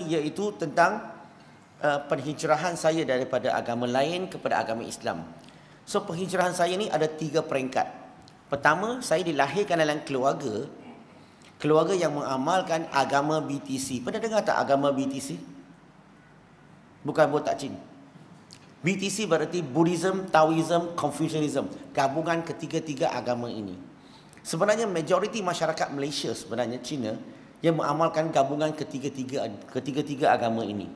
iaitu tentang penghijrahan saya daripada agama lain kepada agama Islam. So penghijrahan saya ni ada 3 peringkat. Pertama, saya dilahirkan dalam keluarga yang mengamalkan agama BTC. Pernah dengar tak agama BTC? Bukan botak Chin. BTC berarti Buddhism, Taoism, Confucianism. Gabungan ketiga-tiga agama ini. Sebenarnya majoriti masyarakat Malaysia sebenarnya Cina yang mengamalkan gabungan ketiga-tiga agama ini.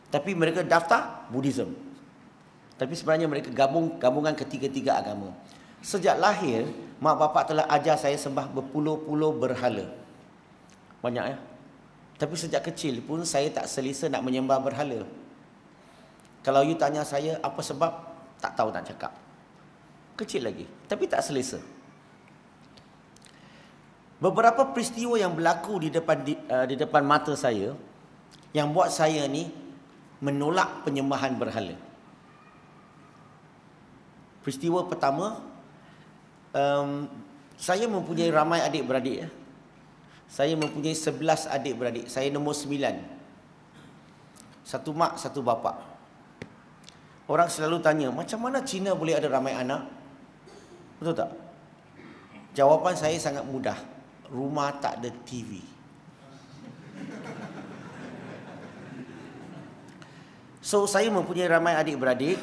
Tapi mereka daftar Buddhism. Tapi sebenarnya mereka gabungan ketiga-tiga agama. Sejak lahir, mak bapak telah ajar saya sembah berpuluh-puluh berhala. Banyak ya. Tapi sejak kecil pun saya tak selesa nak menyembah berhala. Kalau you tanya saya apa sebab, tak tahu nak cakap. Kecil lagi, tapi tak selesa. Beberapa peristiwa yang berlaku di depan mata saya yang buat saya ni menolak penyembahan berhala. Peristiwa pertama, saya mempunyai ramai adik-beradik. Saya mempunyai 11 adik-beradik. Saya nombor 9. Satu mak, satu bapa. Orang selalu tanya, macam mana Cina boleh ada ramai anak? Betul tak? Jawapan saya sangat mudah. Rumah tak ada TV. So, saya mempunyai ramai adik-beradik.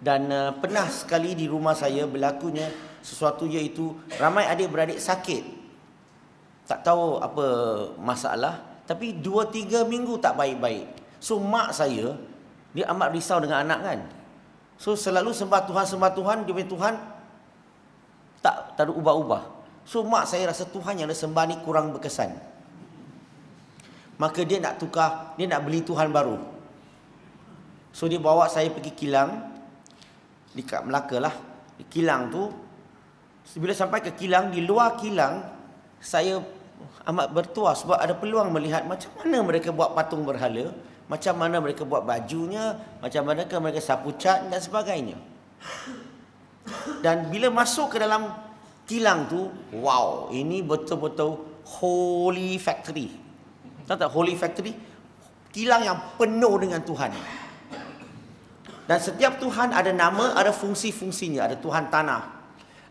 Dan pernah sekali di rumah saya berlakunya sesuatu iaitu ramai adik-beradik sakit. Tak tahu apa masalah. Tapi 2-3 minggu tak baik-baik. So, mak saya, dia amat risau dengan anak kan. So selalu sembah Tuhan, dia punya Tuhan tak ada ubah-ubah. So mak saya rasa Tuhan yang dia sembah ni kurang berkesan. Maka dia nak tukar, dia nak beli Tuhan baru. So dia bawa saya pergi kilang, dekat Melaka lah. Di kilang tu, bila sampai ke kilang, di luar kilang, saya amat bertuah sebab ada peluang melihat macam mana mereka buat patung berhala. Macam mana mereka buat bajunya, macam mana mereka sapu cat dan sebagainya. Dan bila masuk ke dalam kilang tu, wow, ini betul-betul holy factory. Tahu tak holy factory? Kilang yang penuh dengan Tuhan. Dan setiap Tuhan ada nama, ada fungsi-fungsinya. Ada Tuhan tanah,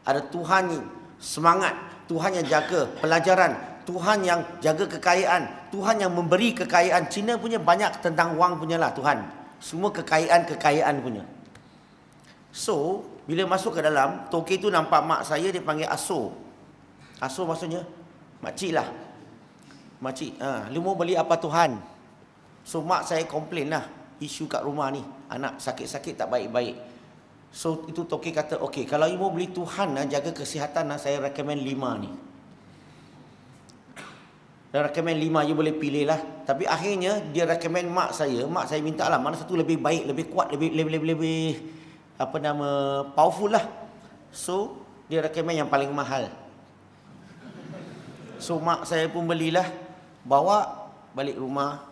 ada Tuhan semangat, Tuhan yang jaga pelajaran, Tuhan yang jaga kekayaan, Tuhan yang memberi kekayaan. Cina punya banyak tentang wang punya lah Tuhan. Semua kekayaan punya. So, bila masuk ke dalam, toke tu nampak mak saya, dia panggil Aso. Aso maksudnya makcik lah. Makcik, lu mau beli apa Tuhan? So, mak saya komplain lah. Isu kat rumah ni, anak sakit-sakit tak baik-baik. So, itu toke kata, okey, kalau you mau beli Tuhan, jaga kesihatan, saya recommend 5 ni. Dia recommend 5, you boleh pilih lah. Tapi akhirnya dia recommend mak saya minta lah mana satu lebih baik, lebih kuat, lebih powerful lah. So dia recommend yang paling mahal. So mak saya pun belilah, bawa balik rumah,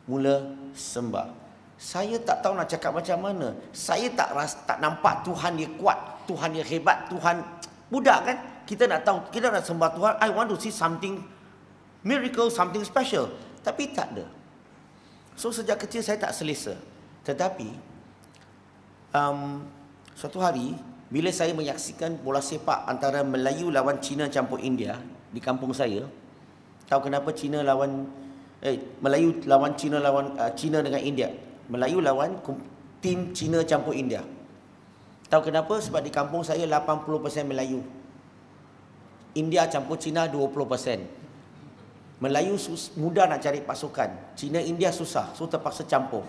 mula sembah. Saya tak tahu nak cakap macam mana. Saya tak nampak Tuhan dia kuat, Tuhan dia hebat, Tuhan budak kan. Kita nak tahu, kita nak sembah Tuhan. I want to see something miracle, something special. Tapi tak ada. So sejak kecil saya tak selesa. Tetapi suatu hari bila saya menyaksikan bola sepak antara Melayu lawan Cina campur India di kampung saya. Tahu kenapa Melayu lawan Cina Cina dengan India. Melayu lawan tim Cina campur India. Tahu kenapa? Sebab di kampung saya 80% Melayu. India campur Cina 20%. Melayu mudah nak cari pasukan. Cina India susah. So terpaksa campur.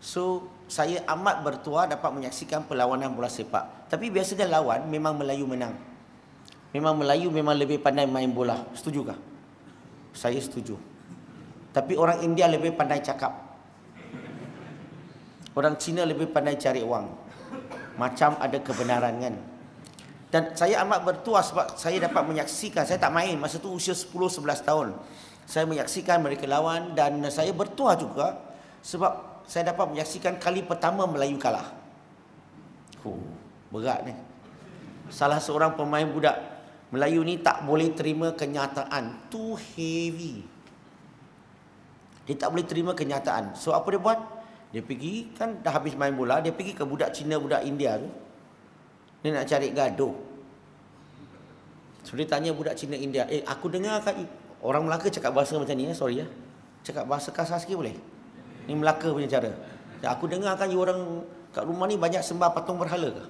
So saya amat bertuah dapat menyaksikan perlawanan bola sepak. Tapi biasanya lawan memang Melayu menang. Memang Melayu memang lebih pandai main bola. Setujukah? Saya setuju. Tapi orang India lebih pandai cakap. Orang Cina lebih pandai cari wang. Macam ada kebenaran kan. Dan saya amat bertuah sebab saya dapat menyaksikan. Saya tak main, masa tu usia 10-11 tahun. Saya menyaksikan mereka lawan dan saya bertuah juga sebab saya dapat menyaksikan kali pertama Melayu kalah. Berat ni. Salah seorang pemain budak Melayu ni tak boleh terima kenyataan. Too heavy. Dia tak boleh terima kenyataan. So apa dia buat? Dia pergi, kan dah habis main bola, dia pergi ke budak Cina, budak India tu. Dia nak cari gaduh. So dia tanya budak Cina India, aku dengar kat orang Melaka cakap bahasa macam ni, sorry ya. Cakap bahasa kasar sikit boleh? Ni Melaka punya cara. Aku dengar kan you orang kat rumah ni banyak sembah patung berhala ke?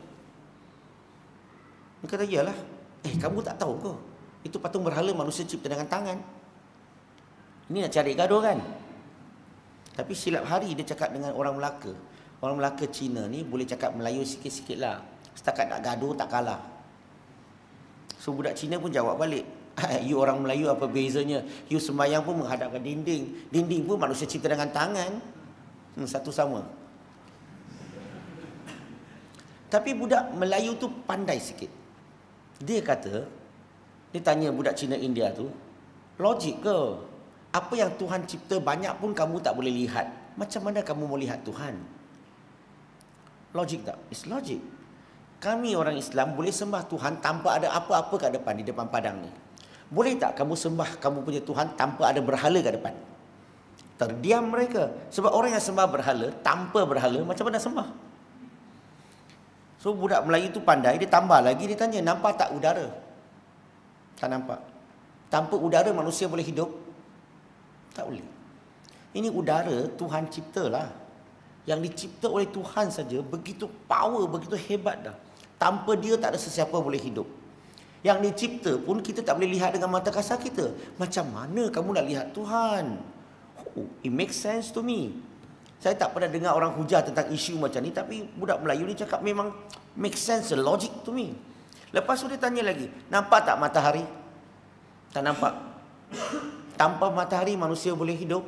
Dia kata, iyalah. Kamu tak tahu ke? Itu patung berhala manusia cipta dengan tangan. Ini nak cari gaduh kan? Tapi silap hari dia cakap dengan orang Melaka. Orang Melaka Cina ni boleh cakap Melayu sikit-sikit lah. Setakat nak gaduh tak kalah. So budak Cina pun jawab balik. You orang Melayu apa bezanya? You sembahyang pun menghadapkan dinding. Dinding pun manusia cipta dengan tangan. Satu sama. Tapi budak Melayu tu pandai sikit. Dia kata, dia tanya budak Cina India tu, logik ke? Apa yang Tuhan cipta banyak pun kamu tak boleh lihat. Macam mana kamu mau lihat Tuhan? Logik tak? It's logic. Kami orang Islam boleh sembah Tuhan tanpa ada apa-apa kat depan, di depan padang ni. Boleh tak kamu sembah kamu punya Tuhan tanpa ada berhala kat depan? Terdiam mereka. Sebab orang yang sembah berhala, tanpa berhala, macam mana sembah? So budak Melayu tu pandai, dia tambah lagi, dia tanya, nampak tak udara? Tak nampak. Tanpa udara manusia boleh hidup? Tak boleh. Ini udara Tuhan ciptalah. Yang dicipta oleh Tuhan saja begitu power, begitu hebat dah. Tanpa dia tak ada sesiapa boleh hidup. Yang dicipta pun kita tak boleh lihat dengan mata kasar kita. Macam mana kamu nak lihat Tuhan? It makes sense to me. Saya tak pernah dengar orang hujah tentang isu macam ni, tapi budak Melayu ni cakap memang make sense, logic to me. Lepas tu dia tanya lagi, nampak tak matahari? Tak nampak. Tanpa matahari manusia boleh hidup?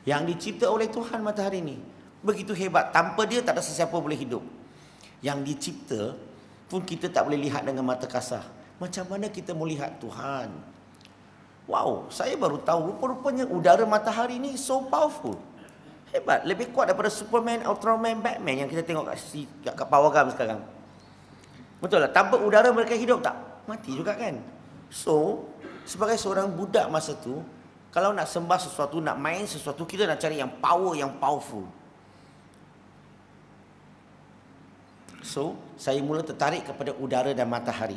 Yang dicipta oleh Tuhan matahari ni begitu hebat, tanpa dia tak ada sesiapa boleh hidup. Yang dicipta pun kita tak boleh lihat dengan mata kasar. Macam mana kita mau lihat Tuhan? Wow, saya baru tahu rupa-rupanya udara matahari ni so powerful. Hebat, lebih kuat daripada Superman, Ultraman, Batman yang kita tengok kat Power Gam sekarang. Betul lah, tanpa udara mereka hidup tak? Mati juga kan? So, sebagai seorang budak masa tu, kalau nak sembah sesuatu, nak main sesuatu, kita nak cari yang power, yang powerful. So, saya mula tertarik kepada udara dan matahari.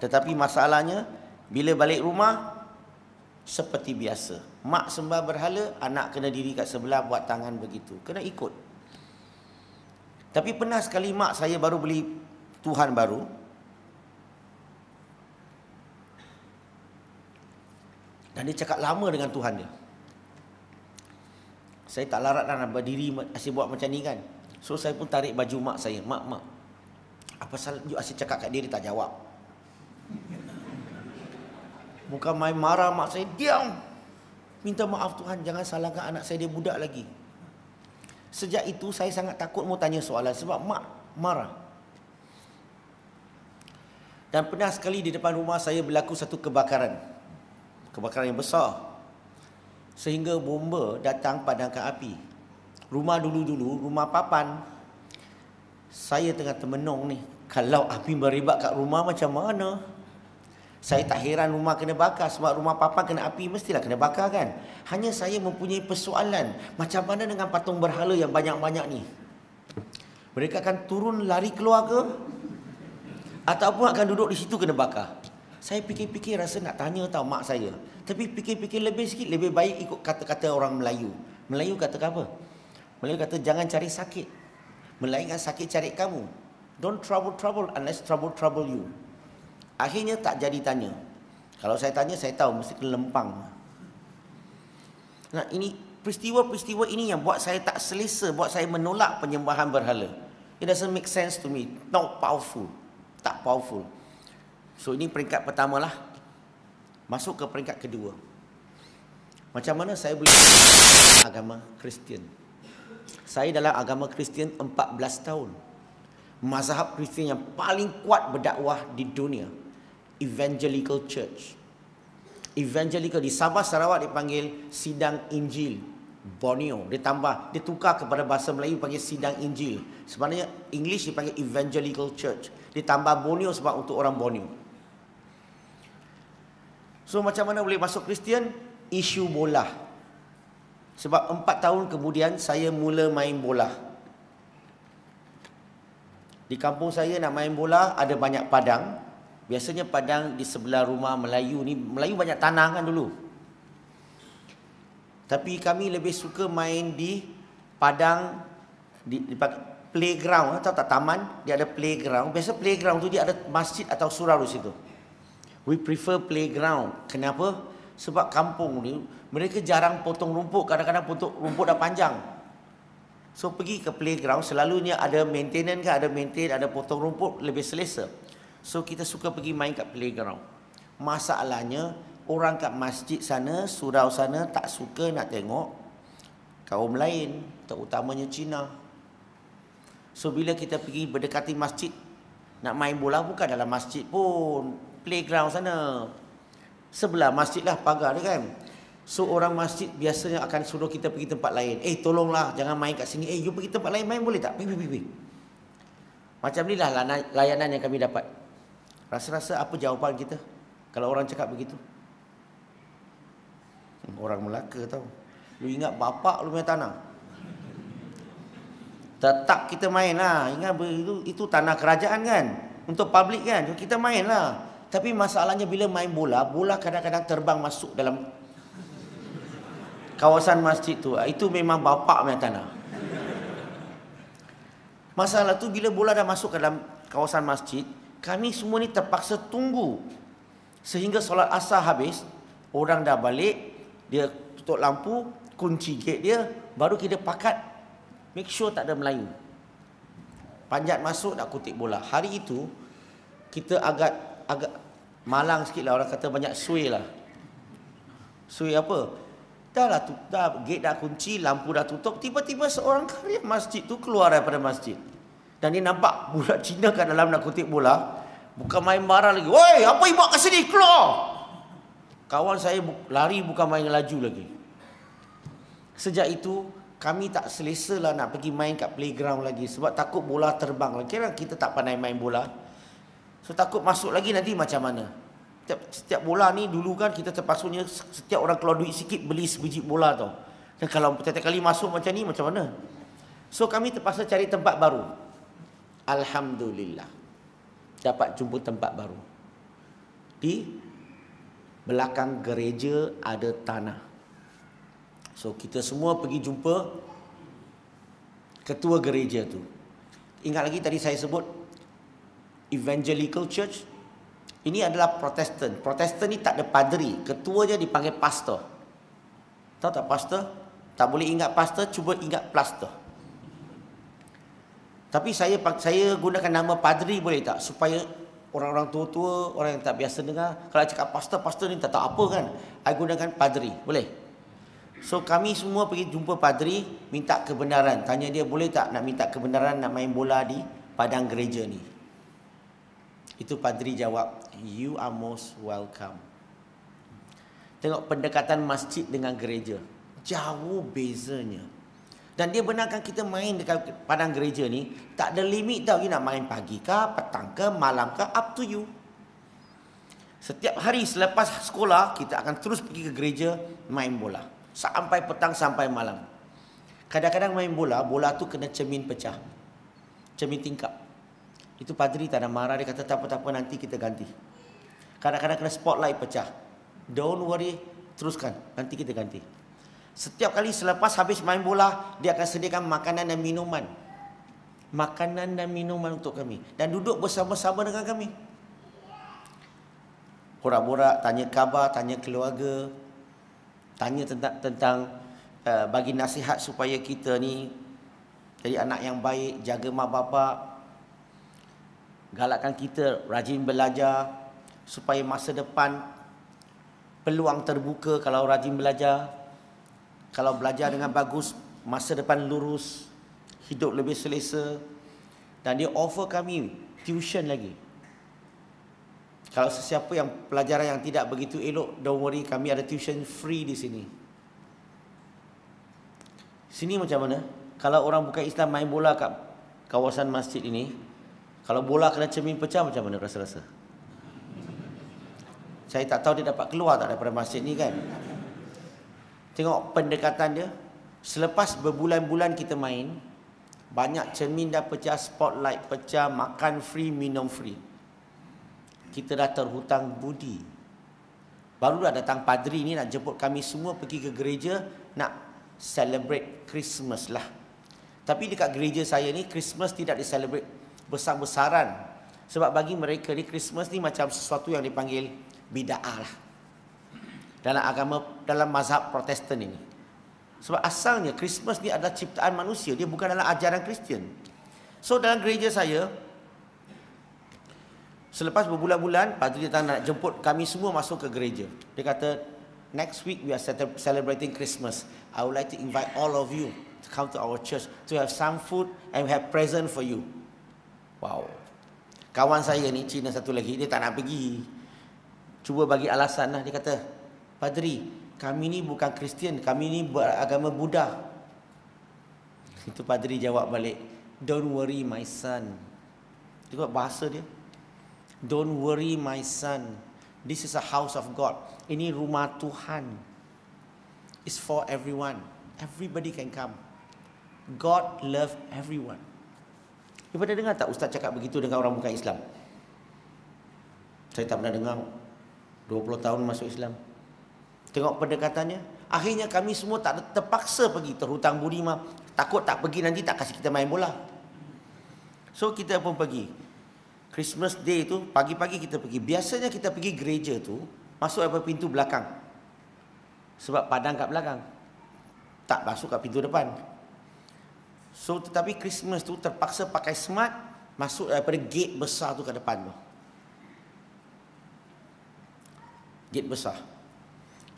Tetapi masalahnya, bila balik rumah, seperti biasa. Mak sembah berhala, anak kena diri kat sebelah buat tangan begitu. Kena ikut. Tapi pernah sekali mak saya baru beli Tuhan baru. Dan dia cakap lama dengan Tuhan dia. Saya tak larat nak berdiri asyik buat macam ni kan. So saya pun tarik baju mak saya. Mak, apa salah you asyik cakap kat dia tak jawab. Bukan main marah mak saya, diam. Minta maaf Tuhan, jangan salahkan anak saya, dia budak lagi. Sejak itu saya sangat takut mau tanya soalan sebab mak marah. Dan pernah sekali di depan rumah saya berlaku satu kebakaran. Kebakaran yang besar. Sehingga bomba datang padamkan api. Rumah dulu-dulu, rumah papan. Saya tengah termenung ni. Kalau api merebak kat rumah macam mana? Saya tak heran rumah kena bakar. Sebab rumah papan kena api mestilah kena bakar kan. Hanya saya mempunyai persoalan. Macam mana dengan patung berhala yang banyak-banyak ni? Mereka akan turun lari keluar ke? Ataupun akan duduk di situ kena bakar? Saya fikir-fikir rasa nak tanya tau mak saya. Tapi fikir-fikir lebih sikit, lebih baik ikut kata-kata orang Melayu. Melayu kata apa? Melayu kata jangan cari sakit, melainkan sakit cari kamu. Don't trouble unless trouble you. Akhirnya tak jadi tanya. Kalau saya tanya, saya tahu mesti kena lempang. Nah, ini peristiwa-peristiwa ini yang buat saya tak selesa, buat saya menolak penyembahan berhala. It doesn't make sense to me. Not powerful. Tak powerful. So ini peringkat pertama lah. Masuk ke peringkat kedua. Macam mana saya boleh agama Kristian? Saya dalam agama Kristian 14 tahun. Mazhab Kristian yang paling kuat berdakwah di dunia, Evangelical Church. Evangelical di Sabah Sarawak dipanggil Sidang Injil Borneo. Dia tukar kepada bahasa Melayu panggil Sidang Injil. Sebenarnya English dipanggil Evangelical Church. Ditambah Borneo sebab untuk orang Borneo. So macam mana boleh masuk Kristian? isu bola. Sebab 4 tahun kemudian saya mula main bola. Di kampung saya nak main bola ada banyak padang. Biasanya padang di sebelah rumah Melayu ni, Melayu banyak tanah kan dulu. Tapi kami lebih suka main di padang, di playground, tahu tak taman, dia ada playground. Biasa playground tu dia ada masjid atau surau di situ. We prefer playground. Kenapa? Sebab kampung ni mereka jarang potong rumput, kadang-kadang potong rumput dah panjang. So pergi ke playground selalunya ada maintenance kan, ada potong rumput, lebih selesa. So kita suka pergi main kat playground. Masalahnya orang kat masjid sana, surau sana tak suka nak tengok kaum lain, terutamanya Cina. So bila kita pergi berdekati masjid, nak main bola bukan dalam masjid pun, playground sana. Sebelah masjid lah pagar dia kan. So orang masjid biasanya akan suruh kita pergi tempat lain. Tolonglah jangan main kat sini. You pergi tempat lain main boleh tak? Pergi. Macam inilah layanan yang kami dapat. Rasa-rasa apa jawapan kita kalau orang cakap begitu? Orang Melaka tau. Lu ingat bapak lu punya tanah? Tetap kita main lah. Ingat itu tanah kerajaan kan? Untuk public kan? Kita main lah. Tapi masalahnya bila main bola, bola kadang-kadang terbang masuk dalam kawasan masjid tu. Itu memang bapak punya tanah. Masalah tu bila bola dah masuk ke dalam kawasan masjid, kami semua ni terpaksa tunggu sehingga solat asar habis, orang dah balik, dia tutup lampu, kunci gate dia, baru kita pakat make sure tak ada Melayu. Panjat masuk nak kutip bola. Hari itu kita agak malang sikit lah, orang kata banyak sway lah. Sway apa? Dah gate dah kunci, lampu dah tutup, tiba-tiba seorang karya masjid tu keluar daripada masjid. Dan dia nampak budak Cina kat dalam nak kutip bola. Bukan main marah lagi. Woi, apa ibu kat sini? Keluar! Kawan saya lari bukan main laju lagi. Sejak itu, kami tak selesa lah nak pergi main kat playground lagi. Sebab takut bola terbang lagi. Kira kita tak pandai main bola. So takut masuk lagi nanti macam mana. Setiap bola ni dulu kan kita terpaksanya setiap orang keluar duit sikit beli sebiji bola tau. Dan kalau setiap kali masuk macam ni macam mana? So kami terpaksa cari tempat baru. Alhamdulillah dapat jumpa tempat baru. Di belakang gereja ada tanah. So kita semua pergi jumpa ketua gereja tu. Ingat lagi tadi saya sebut Evangelical Church. Ini adalah Protestan. Protestan ni tak ada padri. Ketuanya dipanggil pastor. Tahu tak pastor? Tak boleh ingat pastor, cuba ingat plaster. Tapi saya gunakan nama padri boleh tak? Supaya orang-orang tua-tua, orang yang tak biasa dengar, kalau cakap pastor ni tak tahu apa kan. I gunakan padri. Boleh? So kami semua pergi jumpa padri, minta kebenaran. Tanya dia boleh tak nak minta kebenaran nak main bola di padang gereja ni. Itu padri jawab, you are most welcome. Tengok pendekatan masjid dengan gereja. Jauh bezanya. Dan dia benarkan kita main dekat padang gereja ni. Tak ada limit tau. You nak main pagi ke, petang ke, malam ke, up to you. Setiap hari selepas sekolah, kita akan terus pergi ke gereja main bola. Sampai petang, sampai malam. Kadang-kadang main bola, bola tu kena cermin pecah. Cermin tingkap. Itu padri tak ada marah, dia kata tak apa-apa nanti kita ganti. Kadang-kadang kena spotlight pecah. Don't worry, teruskan, nanti kita ganti. Setiap kali selepas habis main bola, dia akan sediakan makanan dan minuman. Makanan dan minuman untuk kami. Dan duduk bersama-sama dengan kami. Borak-borak, tanya khabar, tanya keluarga. Tanya tentang bagi nasihat supaya kita ni jadi anak yang baik, jaga mak bapak. Galakkan kita rajin belajar supaya masa depan peluang terbuka kalau rajin belajar. Kalau belajar dengan bagus, masa depan lurus, hidup lebih selesa. Dan dia offer kami tuition lagi. Kalau sesiapa yang pelajaran yang tidak begitu elok, don't worry, kami ada tuition free di sini. Sini macam mana? Kalau orang bukan Islam main bola kat kawasan masjid ini, kalau bola kena cermin pecah macam mana rasa-rasa? Saya tak tahu dia dapat keluar tak daripada masjid ni kan. Tengok pendekatan dia. Selepas berbulan-bulan kita main, banyak cermin dah pecah, spotlight pecah, makan free, minum free. Kita dah terhutang budi. Barulah datang padri ni nak jemput kami semua pergi ke gereja, nak celebrate Christmas lah. Tapi dekat gereja saya ni, Christmas tidak diselebrate besar-besaran. Sebab bagi mereka ni, Christmas ni macam sesuatu yang dipanggil bid'ah lah. Dalam agama, dalam mazhab Protestan ini. Sebab asalnya Christmas ni adalah ciptaan manusia, dia bukan dalam ajaran Kristian. So dalam gereja saya, selepas berbulan-bulan, padri datang nak jemput kami semua masuk ke gereja. Dia kata, next week we are celebrating Christmas. I would like to invite all of you to come to our church to have some food and we have present for you. Wow. Kawan saya ni, Cina satu lagi, dia tak nak pergi. Cuba bagi alasan lah. Dia kata, Padri, kami ni bukan Kristian, kami ni beragama Buddha. Itu padri jawab balik, don't worry my son. Tengok bahasa dia. Don't worry my son. This is a house of God. Ini rumah Tuhan. It's for everyone. Everybody can come. God love everyone. You pernah dengar tak ustaz cakap begitu dengan orang bukan Islam? Saya tak pernah dengar. 20 tahun masuk Islam. Tengok pendekatannya. Akhirnya kami semua tak terpaksa pergi. Terhutang budi mah. Takut tak pergi nanti tak kasih kita main bola. So kita pun pergi. Christmas Day tu pagi-pagi kita pergi. Biasanya kita pergi gereja tu masuk dari pintu belakang. Sebab padang kat belakang. Tak masuk kat pintu depan. So tetapi Christmas tu terpaksa pakai smart, masuk daripada gate besar tu ke depan tu. Gate besar.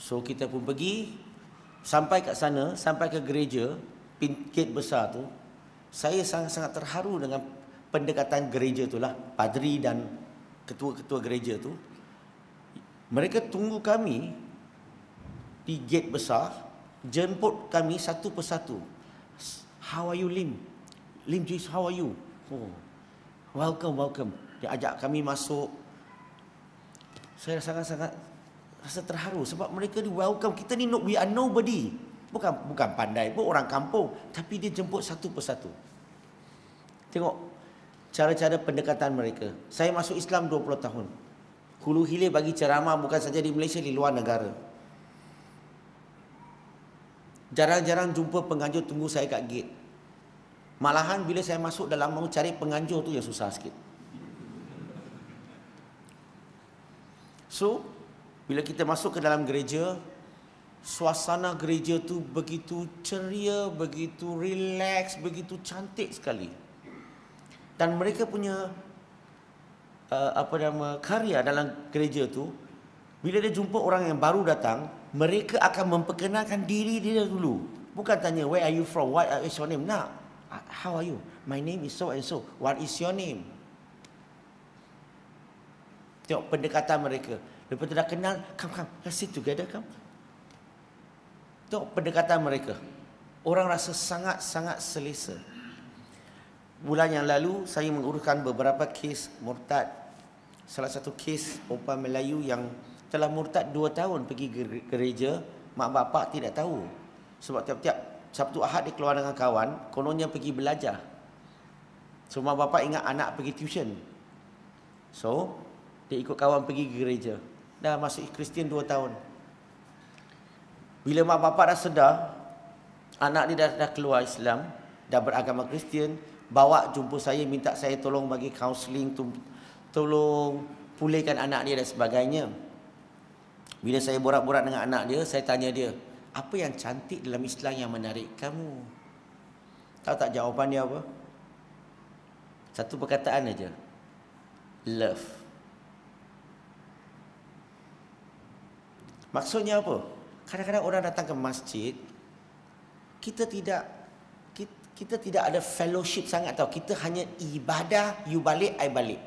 So kita pun pergi, sampai kat sana, sampai ke gereja, gate besar tu, saya sangat-sangat terharu dengan pendekatan gereja tu lah, padri dan ketua-ketua gereja tu. Mereka tunggu kami di gate besar, jemput kami satu persatu. How are you, Lim? Lim, Jis, how are you? Oh, welcome, welcome. Dia ajak kami masuk. Saya sangat-sangat rasa terharu sebab mereka di welcome kita ni, we are nobody. Bukan pandai pun, orang kampung, tapi dia jemput satu persatu. Tengok cara-cara pendekatan mereka. Saya masuk Islam 20 tahun. Hulu hilir bagi ceramah bukan saja di Malaysia, di luar negara. Jarang-jarang jumpa penganjur tunggu saya kat gate. Malahan bila saya masuk dalam mau cari penganjur tu yang susah sikit. So bila kita masuk ke dalam gereja, suasana gereja tu begitu ceria, begitu relax, begitu cantik sekali. Dan mereka punya karya dalam gereja tu, bila dia jumpa orang yang baru datang, mereka akan memperkenalkan diri dia dulu. Bukan tanya, where are you from? What is your name? Nah, how are you? My name is so and so. What is your name? Tengok pendekatan mereka. Lepas tu dah kenal, come, let's sit together, come. Tengok pendekatan mereka. Orang rasa sangat-sangat selesa. Bulan yang lalu, saya menguruskan beberapa kes murtad. Salah satu kes perempuan Melayu yang telah murtad 2 tahun pergi gereja, mak bapak tidak tahu. Sebab tiap-tiap Sabtu Ahad dia keluar dengan kawan, kononnya pergi belajar. So mak bapak ingat anak pergi tuition. So, dia ikut kawan pergi ke gereja. Dah masuk Kristian 2 tahun. Bila mak bapak dah sedar, anak dia dah keluar Islam, dah beragama Kristian, bawa jumpa saya, minta saya tolong bagi counselling, tolong pulihkan anak dia dan sebagainya. Bila saya borak-borak dengan anak dia, saya tanya dia, apa yang cantik dalam Islam yang menarik kamu? Tahu tak jawapan dia apa? Satu perkataan aja. Love. Maksudnya apa? Kadang-kadang orang datang ke masjid, kita tidak ada fellowship sangat tau. Kita hanya ibadah, you balik, I balik.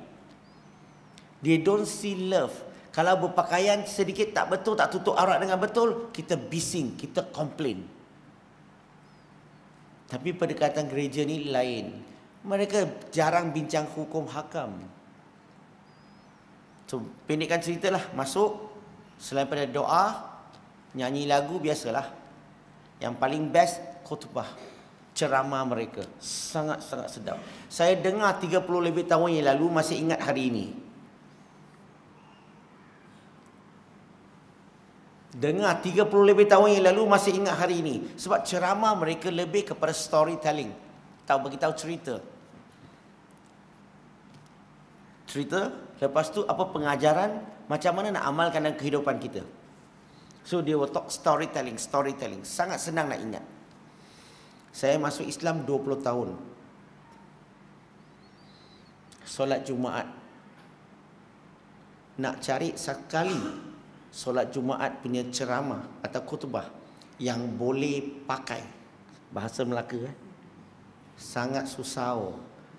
They don't see love. Kalau berpakaian sedikit tak betul, tak tutup aurat dengan betul, kita bising, kita komplain. Tapi pendekatan gereja ni lain. Mereka jarang bincang hukum hakam. So, pendekkan ceritalah, masuk, selain pada doa, nyanyi lagu biasalah. Yang paling best khutbah, ceramah mereka. Sangat-sangat sedap. Saya dengar 30 lebih tahun yang lalu, masih ingat hari ini. Dengar 30 lebih tahun yang lalu, masih ingat hari ini. Sebab ceramah mereka lebih kepada storytelling. Beritahu cerita. Cerita, lepas tu apa pengajaran, macam mana nak amalkan dalam kehidupan kita. So dia will talk storytelling. Sangat senang nak ingat. Saya masuk Islam 20 tahun. Solat Jumaat. Nak cari sekali solat Jumaat punya ceramah atau khutbah yang boleh pakai bahasa Melaka, sangat susah.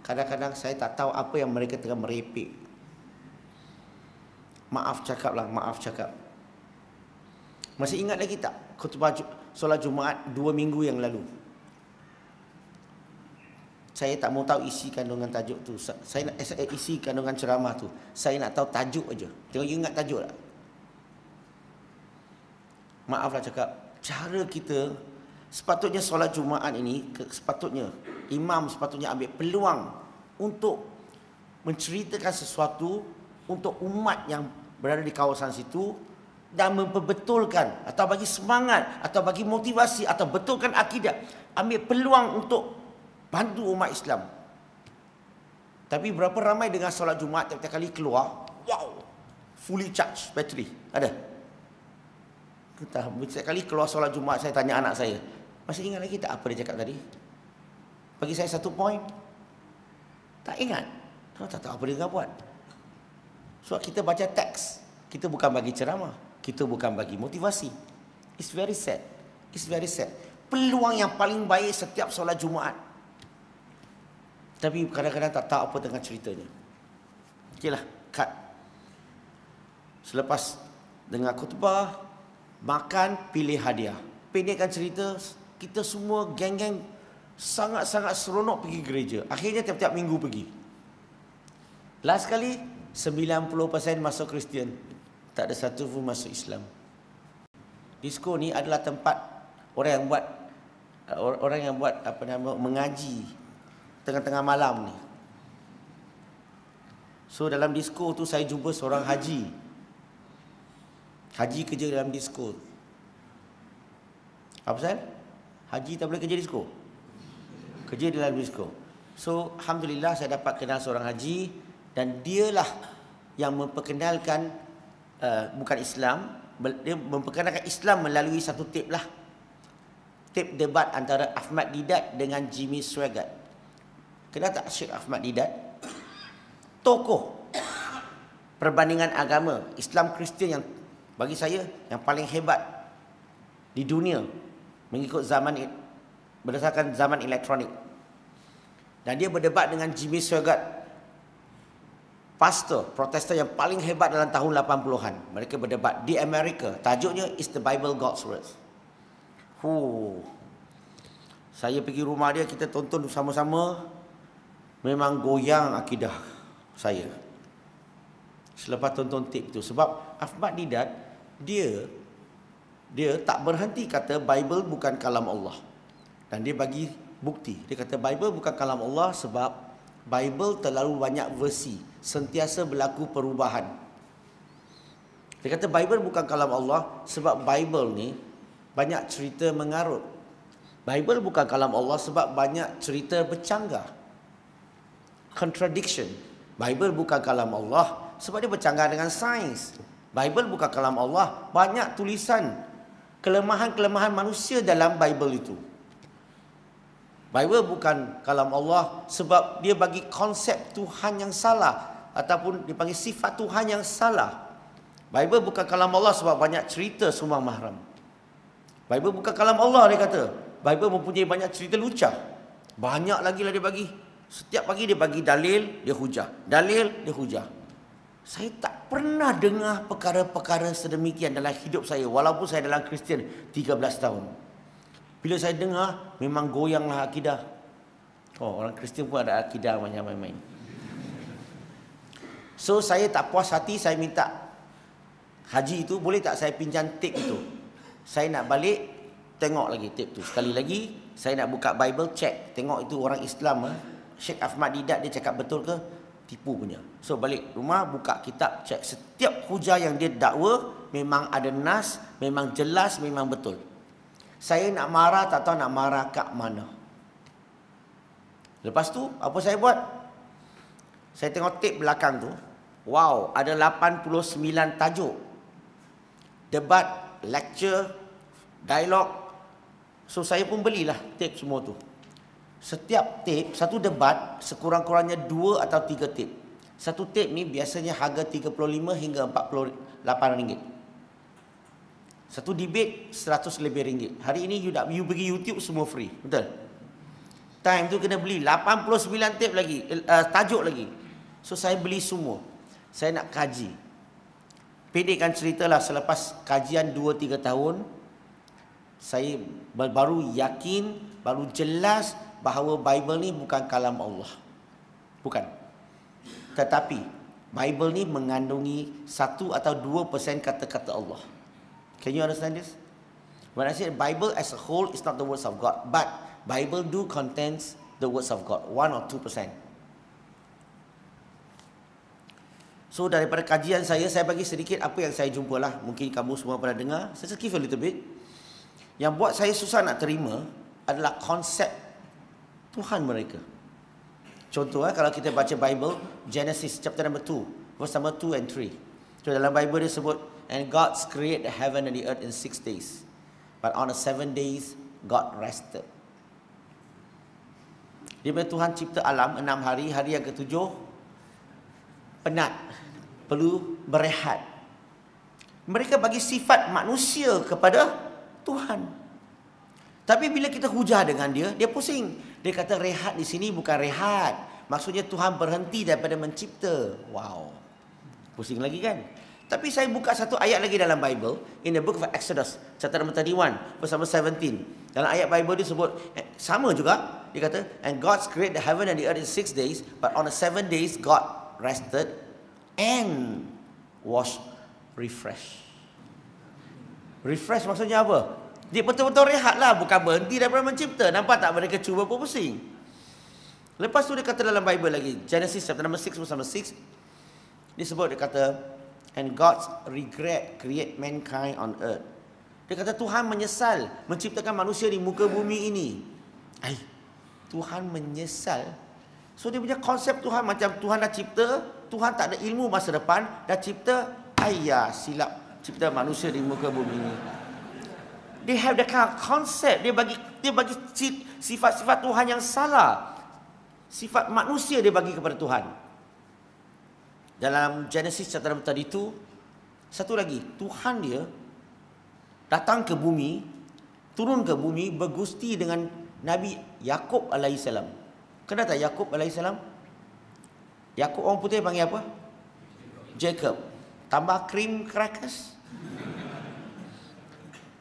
Kadang-kadang saya tak tahu apa yang mereka tengah merepek. Maaf cakap. Masih ingat lagi tak khutbah solat Jumaat 2 minggu yang lalu? Saya tak mau tahu isi kandungan tajuk tu. Saya nak isi kandungan ceramah tu. Saya nak tahu tajuk aja. Tengok you ingat tajuk tak? Maaflah cakap, cara kita sepatutnya solat Jumaat ini, sepatutnya imam sepatutnya ambil peluang untuk menceritakan sesuatu untuk umat yang berada di kawasan situ dan memperbetulkan atau bagi semangat atau bagi motivasi atau betulkan akidah. Ambil peluang untuk bantu umat Islam. Tapi berapa ramai dengan solat Jumaat tiap-tiap kali keluar, wow, fully charged battery. Ada? Setiap kali keluar solat Jumaat, saya tanya anak saya, masih ingat lagi tak apa dia cakap tadi? Bagi saya satu point, tak ingat. Tak tahu apa dia nak buat. Sebab kita baca teks, kita bukan bagi ceramah, kita bukan bagi motivasi. It's very sad. Peluang yang paling baik setiap solat Jumaat, tapi kadang-kadang tak tahu apa tengah ceritanya. Okeylah, cut. Selepas dengar khutbah, makan, pilih hadiah. Pendekkan cerita, kita semua geng-geng sangat-sangat seronok pergi gereja. Akhirnya tiap-tiap minggu pergi. Last kali 90% masuk Kristian, tak ada satu pun masuk Islam. Disko ni adalah tempat orang yang buat mengaji tengah-tengah malam ni. So dalam disko tu saya jumpa seorang haji kerja dalam disko. Apa pasal? Haji tak boleh kerja disko? Kerja dalam disko. So alhamdulillah saya dapat kenal seorang haji, dan dialah yang memperkenalkan bukan Islam, dia memperkenalkan Islam melalui satu tip lah. Tip debat antara Ahmad Didat dengan Jimmy Swaggart. Kenal tak Syekh Ahmad Didat? Tokoh perbandingan agama Islam Kristian yang bagi saya yang paling hebat di dunia mengikut berdasarkan zaman elektronik. Dan dia berdebat dengan Jimmy Swaggart, pastor Protestan yang paling hebat dalam tahun 80-an. Mereka berdebat di Amerika. Tajuknya Is the Bible God's Words. Saya pergi rumah dia, kita tonton sama-sama. Memang goyang akidah saya selepas tonton tip tu. Sebab Ahmad Didat, dia tak berhenti kata Bible bukan kalam Allah. Dan dia bagi bukti. Dia kata Bible bukan kalam Allah sebab Bible terlalu banyak versi, sentiasa berlaku perubahan. Dia kata Bible bukan kalam Allah sebab Bible ni banyak cerita mengarut. Bible bukan kalam Allah sebab banyak cerita bercanggah, contradiction. Bible bukan kalam Allah sebab dia bercanggah dengan sains. Bible bukan kalam Allah, banyak tulisan kelemahan-kelemahan manusia dalam Bible itu. Bible bukan kalam Allah sebab dia bagi konsep Tuhan yang salah ataupun dipanggil sifat Tuhan yang salah. Bible bukan kalam Allah sebab banyak cerita sumbang mahram. Bible bukan kalam Allah, dia kata. Bible mempunyai banyak cerita lucah. Banyak lagi lah dia bagi. Setiap pagi dia bagi dalil, dia hujah. Dalil, dia hujah. Saya tak pernah dengar perkara-perkara sedemikian dalam hidup saya, walaupun saya dalam Kristian 13 tahun. Bila saya dengar, memang goyanglah akidah. Orang Kristian pun ada akidah macam main-main. So saya tak puas hati, saya minta haji itu, boleh tak saya pinjam tip itu? Saya nak balik tengok lagi tape tu. Sekali lagi, saya nak buka Bible, check. Tengok itu orang Islam. Sheikh Ahmad Didat, dia cakap betul ke? Tipu punya. So balik rumah, buka kitab, check. Setiap hujah yang dia dakwa, memang ada nas, memang jelas, memang betul. Saya nak marah, tak tahu nak marah kat mana. Lepas tu, apa saya buat? Saya tengok tape belakang tu. Wow, ada 89 tajuk. Debat, lecture, dialog. So saya pun belilah tape semua tu. Setiap tape, satu debat sekurang-kurangnya 2 atau 3 tape. Satu tape ni biasanya harga 35 hingga 48 ringgit. Satu debate 100 lebih ringgit. Hari ini you pergi YouTube semua free. Betul? Time tu kena beli 89 tape lagi, tajuk lagi. So saya beli semua. Saya nak kaji. Pendekkan ceritalah, selepas kajian 2-3 tahun, saya baru yakin, baru jelas bahawa Bible ni bukan kalam Allah. Bukan. Tetapi Bible ni mengandungi 1 atau 2% kata-kata Allah. Can you understand this? When I say Bible as a whole is not the words of God, but Bible do contains the words of God, 1 or 2%. So daripada kajian saya bagi sedikit apa yang saya jumpa lah. Mungkin kamu semua pernah dengar. Saya just give a little bit. Yang buat saya susah nak terima adalah konsep Tuhan mereka. Contoh kalau kita baca Bible, Genesis chapter number 2, verse number 2 and 3. So dalam Bible dia sebut, and God created the heaven and the earth in 6 days. But on the 7 days, God rested. Dia punya Tuhan cipta alam 6 hari, hari yang ke-7 penat, perlu berehat. Mereka bagi sifat manusia kepada Tuhan. Tapi bila kita hujah dengan dia, dia pusing. Dia kata rehat di sini bukan rehat. Maksudnya Tuhan berhenti daripada mencipta. Wow. Pusing lagi kan? Tapi saya buka satu ayat lagi dalam Bible, in the book of Exodus, chapter number 31, verse number 17. Dalam ayat Bible disebut sama juga. Dia kata, and God created the heaven and the earth in 6 days, but on the 7 days God rested and was refreshed. Refresh maksudnya apa? Dia betul-betul rehat lah, bukan berhenti daripada mencipta. Nampak tak mereka cuba pun pusing. Lepas tu dia kata dalam Bible lagi, Genesis chapter number 6 verse number 6, dia sebut, dia kata, and God's regret create mankind on earth. Dia kata Tuhan menyesal menciptakan manusia di muka bumi ini. Tuhan menyesal. So dia punya konsep Tuhan macam Tuhan dah cipta, Tuhan tak ada ilmu masa depan, dah cipta, silap cipta manusia di muka bumi ini. They have that kind of concept. Dia bagi sifat-sifat Tuhan yang salah. Sifat manusia dia bagi kepada Tuhan. Dalam Genesis chapter 32, satu lagi, Tuhan dia datang ke bumi, turun ke bumi, bergusti dengan Nabi Yakub alaihissalam. Kenal tak Yakub alaihissalam? Yakub orang putih panggil apa? Jacob. Tambah cream crackers.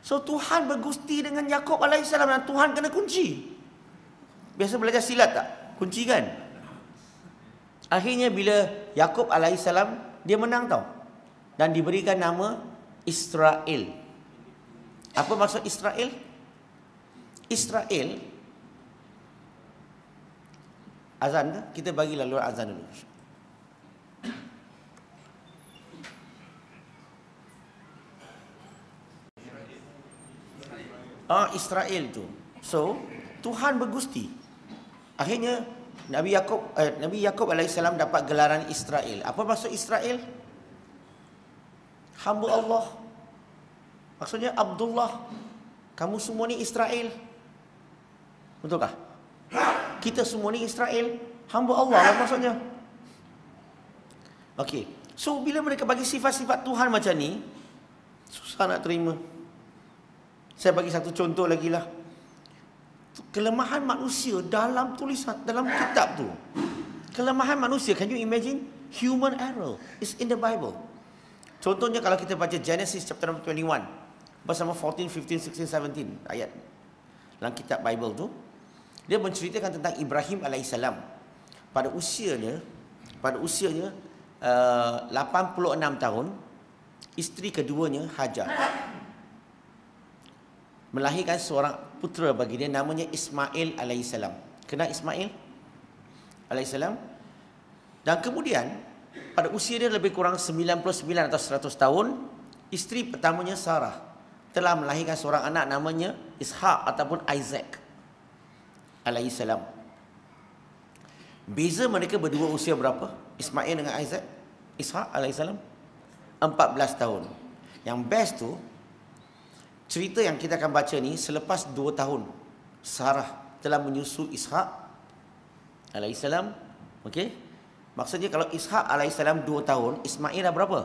So Tuhan bergusti dengan Yakub alaihissalam dan Tuhan kena kunci. Biasa belajar silat tak? Kunci kan? Akhirnya bila Yakub alaihissalam, dia menang tau. Dan diberikan nama Israel. Apa maksud Israel? Israel, azan ke? Kita bagi lalu azan dulu. Israel tu. So, Tuhan bergusti. Akhirnya Nabi Yakub alaihissalam dapat gelaran Israel. Apa maksud Israel? Hamba Allah. Maksudnya Abdullah. Kamu semua ni Israel. Betulkah? Kita semua ni Israel. Hamba Allah lah maksudnya. Okey. So bila mereka bagi sifat-sifat Tuhan macam ni, susah nak terima. Saya bagi satu contoh lagi lah. Kelemahan manusia dalam tulisan, dalam kitab tu. Kelemahan manusia, can you imagine? Human error is in the Bible. Contohnya kalau kita baca Genesis chapter 21, bersama 14, 15, 16, 17 ayat dalam kitab Bible tu, dia menceritakan tentang Ibrahim alaihissalam. Pada usianya 86 tahun, isteri keduanya Hajar. melahirkan seorang putera bagi dia, namanya Ismail alaihissalam. Kenal Ismail alaihissalam? Dan kemudian pada usia dia lebih kurang 99 atau 100 tahun, isteri pertamanya Sarah telah melahirkan seorang anak namanya Ishak ataupun Isaac alaihissalam. Beza mereka berdua usia berapa? Ismail dengan Isaac? Ishak alaihissalam 14 tahun. Yang best tu, cerita yang kita akan baca ni selepas 2 tahun Sarah telah menyusu Ishak alaihissalam. Okey? Maksudnya kalau Ishak alaihissalam 2 tahun, Ismail dah berapa?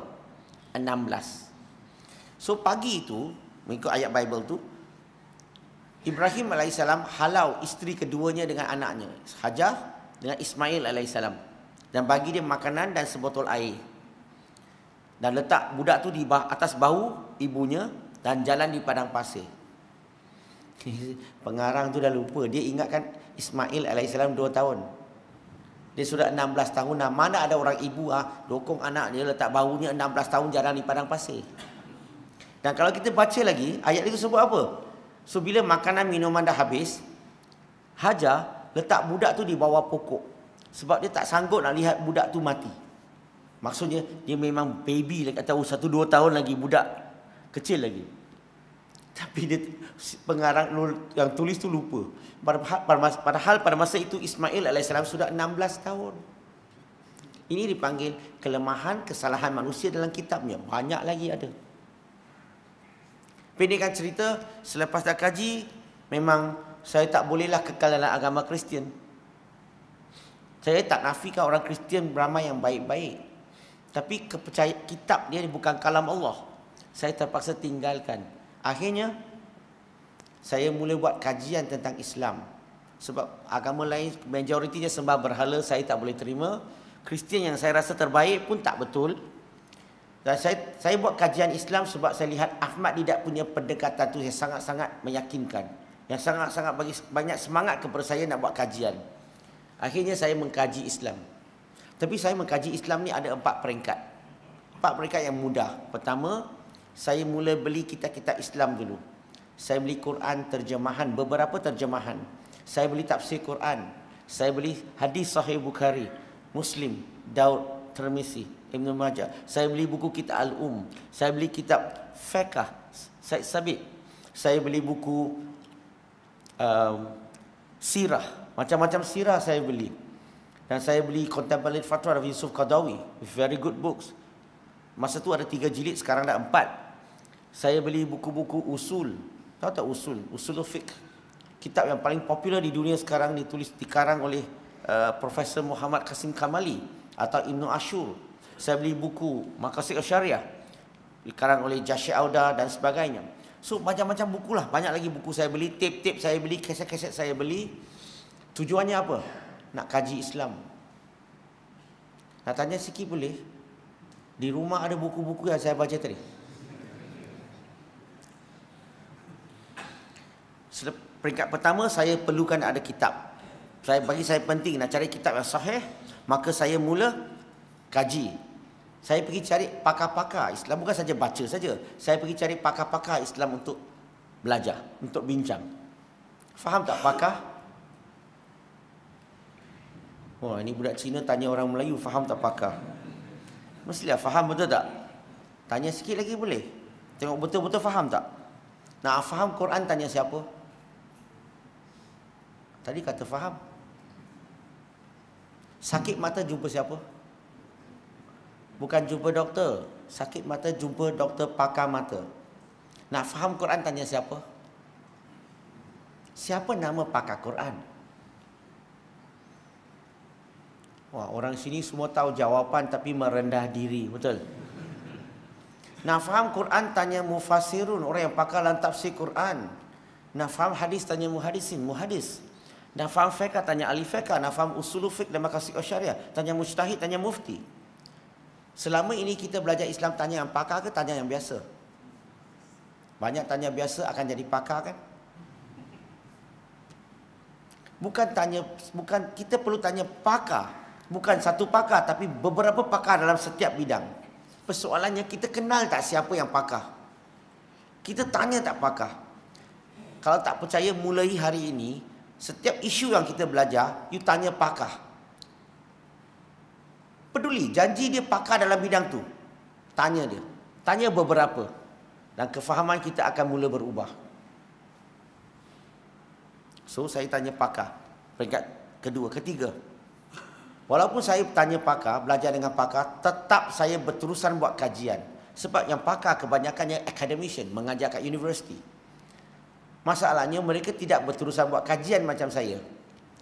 16. So pagi itu, mengikut ayat Bible tu, Ibrahim alaihissalam halau isteri keduanya dengan anaknya, Hajar dengan Ismail alaihissalam, dan bagi dia makanan dan sebotol air. Dan letak budak tu di atas bahu ibunya dan jalan di padang pasir. Pengarang tu dah lupa, dia ingatkan Ismail alaihissalam 2 tahun. Dia sudah 16 tahun. Nah, mana ada orang ibu dokong anak dia letak bahunya 16 tahun jalan di padang pasir. Dan kalau kita baca lagi, ayat itu sebut apa? So bila makanan minuman dah habis, Hajar letak budak tu di bawah pokok. Sebab dia tak sanggup nak lihat budak tu mati. Maksudnya dia memang baby lagi, tahu 1-2 tahun lagi, budak kecil lagi. Tapi dia, pengarang yang tulis tu lupa. Padahal pada masa itu Ismail alaihissalam sudah 16 tahun. Ini dipanggil kelemahan kesalahan manusia dalam kitabnya. Banyak lagi ada. Pendekkan cerita, selepas dah kaji, memang saya tak bolehlah kekal dalam agama Kristian. Saya tak nafikan orang Kristian ramai yang baik-baik. Tapi kepercayaan kitab dia bukan kalam Allah. Saya terpaksa tinggalkan. Akhirnya saya mula buat kajian tentang Islam. Sebab agama lain majoritinya sembah berhala, saya tak boleh terima. Kristian yang saya rasa terbaik pun tak betul. Dan saya buat kajian Islam sebab saya lihat Ahmad Didat punya pendekatan tu yang sangat-sangat meyakinkan. Yang sangat-sangat bagi banyak semangat kepada saya nak buat kajian. Akhirnya saya mengkaji Islam. Tapi saya mengkaji Islam ni ada 4 peringkat. 4 peringkat yang mudah. Pertama, saya mula beli kitab-kitab Islam dulu. Saya beli Quran terjemahan, beberapa terjemahan. Saya beli tafsir Quran. Saya beli hadis Sahih Bukhari, Muslim, Daud, Tirmizi, Ibn Majah. Saya beli buku kitab Al-Um. Saya beli kitab Fiqh Said Sabiq. Saya beli buku sirah. Macam-macam sirah saya beli. Dan saya beli Contemplative Fatwa of Yusuf Qaradawi. Very good books. Masa tu ada 3 jilid, sekarang dah 4. Saya beli buku-buku usul. Tahu tak usul? Usulul Fiqh. Kitab yang paling popular di dunia sekarang, dikarang oleh Profesor Muhammad Qasim Kamali atau Ibn Ashur. Saya beli buku Maqasid Syariah, dikarang oleh Jashi Auda dan sebagainya. So macam-macam buku lah. Banyak lagi buku saya beli, tape-tape saya beli, kaset-kaset saya beli. Tujuannya apa? Nak kaji Islam. Nak tanya sikit boleh? Di rumah ada buku-buku yang saya baca tadi. Peringkat pertama, saya perlukan ada kitab. Bagi saya penting nak cari kitab yang sahih. Maka saya mula kaji. Saya pergi cari pakar-pakar Islam. Bukan saja baca saja. Saya pergi cari pakar-pakar Islam untuk belajar, untuk bincang. Faham tak pakar? Wah, ini budak Cina tanya orang Melayu, faham tak pakar? Mestilah faham, betul tak? Tanya sikit lagi boleh? Tengok betul-betul faham tak? Nak faham Quran, tanya siapa? Tadi kata faham. Sakit mata jumpa siapa? Bukan jumpa doktor. Sakit mata jumpa doktor pakar mata. Nak faham Quran, tanya siapa? Siapa nama pakar Quran? Wah, orang sini semua tahu jawapan tapi merendah diri, betul? Nak faham Quran, tanya mufassirun, orang yang pakar dalam tafsir Quran. Nak faham hadis, tanya muhadis. Nak faham fiqh, tanya ahli fiqh. Nak faham usulul fiqh dan maqasid syariah, tanya mujtahid, tanya mufti. Selama ini kita belajar Islam, tanya yang pakar ke tanya yang biasa? Banyak tanya biasa akan jadi pakar kan? Bukan kita perlu tanya pakar. Bukan satu pakar, tapi beberapa pakar dalam setiap bidang. Persoalannya, kita kenal tak siapa yang pakar? Kita tanya tak pakar? Kalau tak percaya, mulai hari ini, setiap isu yang kita belajar, you tanya pakar. Peduli, janji dia pakar dalam bidang tu. Tanya dia. Tanya beberapa. Dan kefahaman kita akan mula berubah. So, saya tanya pakar. Peringkat kedua, ketiga. Walaupun saya tanya pakar, belajar dengan pakar, tetap saya berterusan buat kajian. Sebab yang pakar kebanyakannya academician, mengajar kat universiti. Masalahnya mereka tidak berterusan buat kajian macam saya.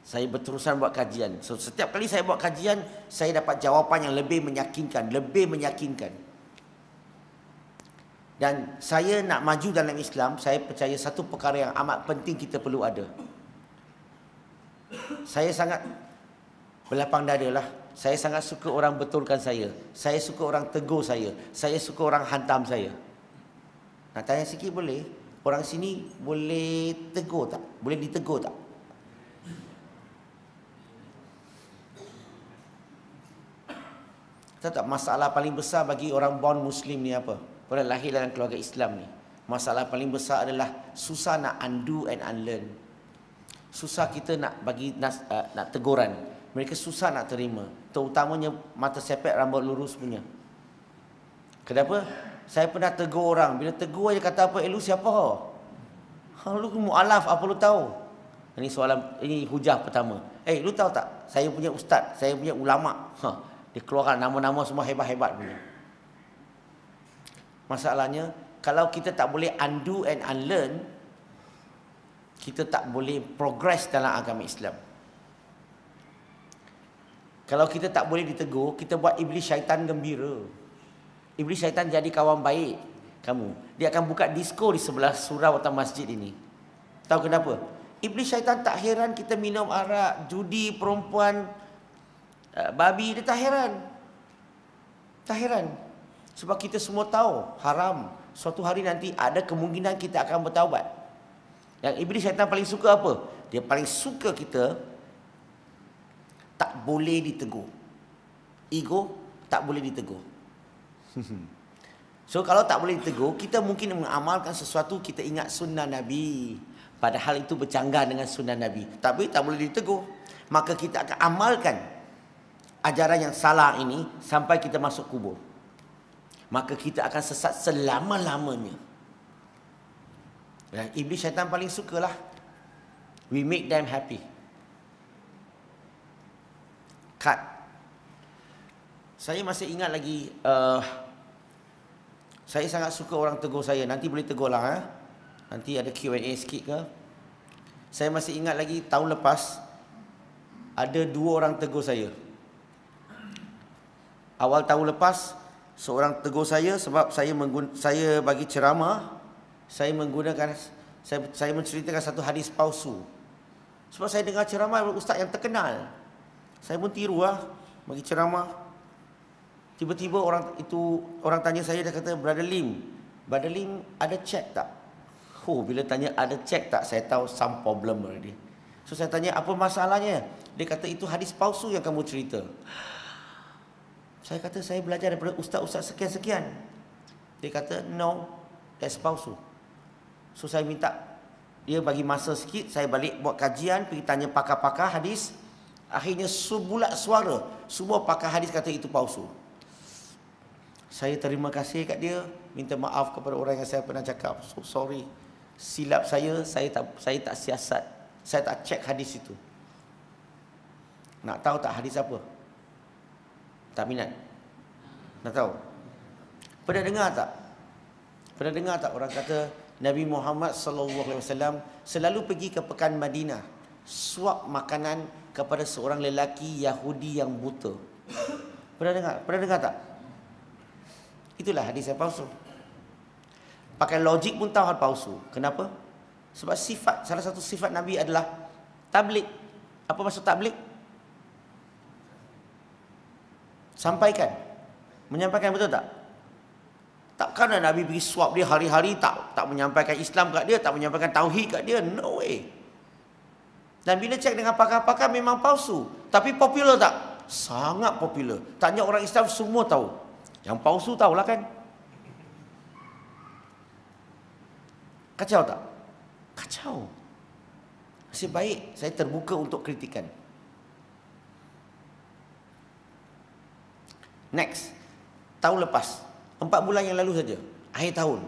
Saya berterusan buat kajian. So, setiap kali saya buat kajian, saya dapat jawapan yang lebih meyakinkan. Dan saya nak maju dalam Islam, saya percaya satu perkara yang amat penting kita perlu ada. Saya sangat berlapang dada lah. Saya sangat suka orang betulkan saya. Saya suka orang tegur saya. Saya suka orang hantam saya. Nak tanya sikit boleh? Orang sini boleh tegur tak? Boleh ditegur tak? Tahu tak masalah paling besar bagi orang born Muslim ni apa? Orang lahir dalam keluarga Islam ni. Masalah paling besar adalah susah nak undo and unlearn. Susah kita nak bagi nak teguran. Mereka susah nak terima. Terutamanya mata sepet rambut lurus punya. Kenapa? Saya pernah tegur orang. Bila tegur dia kata apa? Lu siapa? Lu mu'alaf, apa lu tahu? Ini soalan, ini hujah pertama. Lu tahu tak? Saya punya ustaz, saya punya ulama. Dia keluarkan nama-nama semua hebat-hebat punya. Masalahnya, kalau kita tak boleh undo and unlearn, kita tak boleh progress dalam agama Islam. Kalau kita tak boleh ditegur, kita buat iblis syaitan gembira. Iblis syaitan jadi kawan baik kamu. Dia akan buka disko di sebelah surau atau masjid ini. Tahu kenapa? Iblis syaitan tak heran kita minum arak, judi, perempuan, babi. Dia tak heran. Tak heran. Sebab kita semua tahu haram. Suatu hari nanti ada kemungkinan kita akan bertaubat. Yang iblis syaitan paling suka apa? Dia paling suka kita tak boleh ditegur. Ego tak boleh ditegur. So kalau tak boleh ditegur, kita mungkin mengamalkan sesuatu, kita ingat sunnah Nabi, padahal itu bercanggah dengan sunnah Nabi, tapi tak boleh ditegur. Maka kita akan amalkan ajaran yang salah ini sampai kita masuk kubur. Maka kita akan sesat selama-lamanya. Dan iblis syaitan paling sukalah we make them happy. Cut. Saya masih ingat lagi, saya sangat suka orang tegur saya. Nanti boleh tegur lah. Nanti ada Q&A sikit ke. Saya masih ingat lagi tahun lepas, ada 2 orang tegur saya. Awal tahun lepas, seorang tegur saya sebab saya bagi ceramah, saya menggunakan, saya menceritakan satu hadis palsu. Sebab saya dengar ceramah ustaz yang terkenal. Saya pun tiru lah, bagi ceramah. Tiba-tiba orang tanya saya, dia kata, Brother Lim ada cek tak? Bila tanya ada cek tak, saya tahu some problem already. So saya tanya, apa masalahnya? Dia kata, itu hadis palsu yang kamu cerita. Saya kata, saya belajar daripada ustaz-ustaz sekian-sekian. Dia kata, no, that's palsu. So saya minta dia bagi masa sikit, saya balik buat kajian, pergi tanya pakar-pakar hadis. Akhirnya sebulat suara, semua pakar hadis kata itu palsu. Saya terima kasih kat dia, minta maaf kepada orang yang saya pernah cakap. So sorry, silap saya tak siasat, saya tak cek hadis itu. Nak tahu tak hadis apa? Tak minat? Nak tahu? Pernah dengar tak orang kata Nabi Muhammad SAW selalu pergi ke pekan Madinah, suap makanan kepada seorang lelaki Yahudi yang buta. Pernah dengar tak? Itulah hadis yang palsu. Pakai logik pun tahu hal palsu. Kenapa? Sebab salah satu sifat Nabi adalah tabligh. Apa maksud tabligh? Sampaikan. Menyampaikan, betul tak? Takkan Nabi pergi suap dia hari-hari tak menyampaikan Islam kat dia, tak menyampaikan tauhid kat dia. No way. Dan bila cek dengan pakar-pakar memang palsu. Tapi popular tak? Sangat popular. Tanya orang Islam semua tahu. Yang palsu tahulah kan? Kacau tak? Kacau. Nasib baik saya terbuka untuk kritikan. Next, tahun lepas, 4 bulan yang lalu saja, akhir tahun,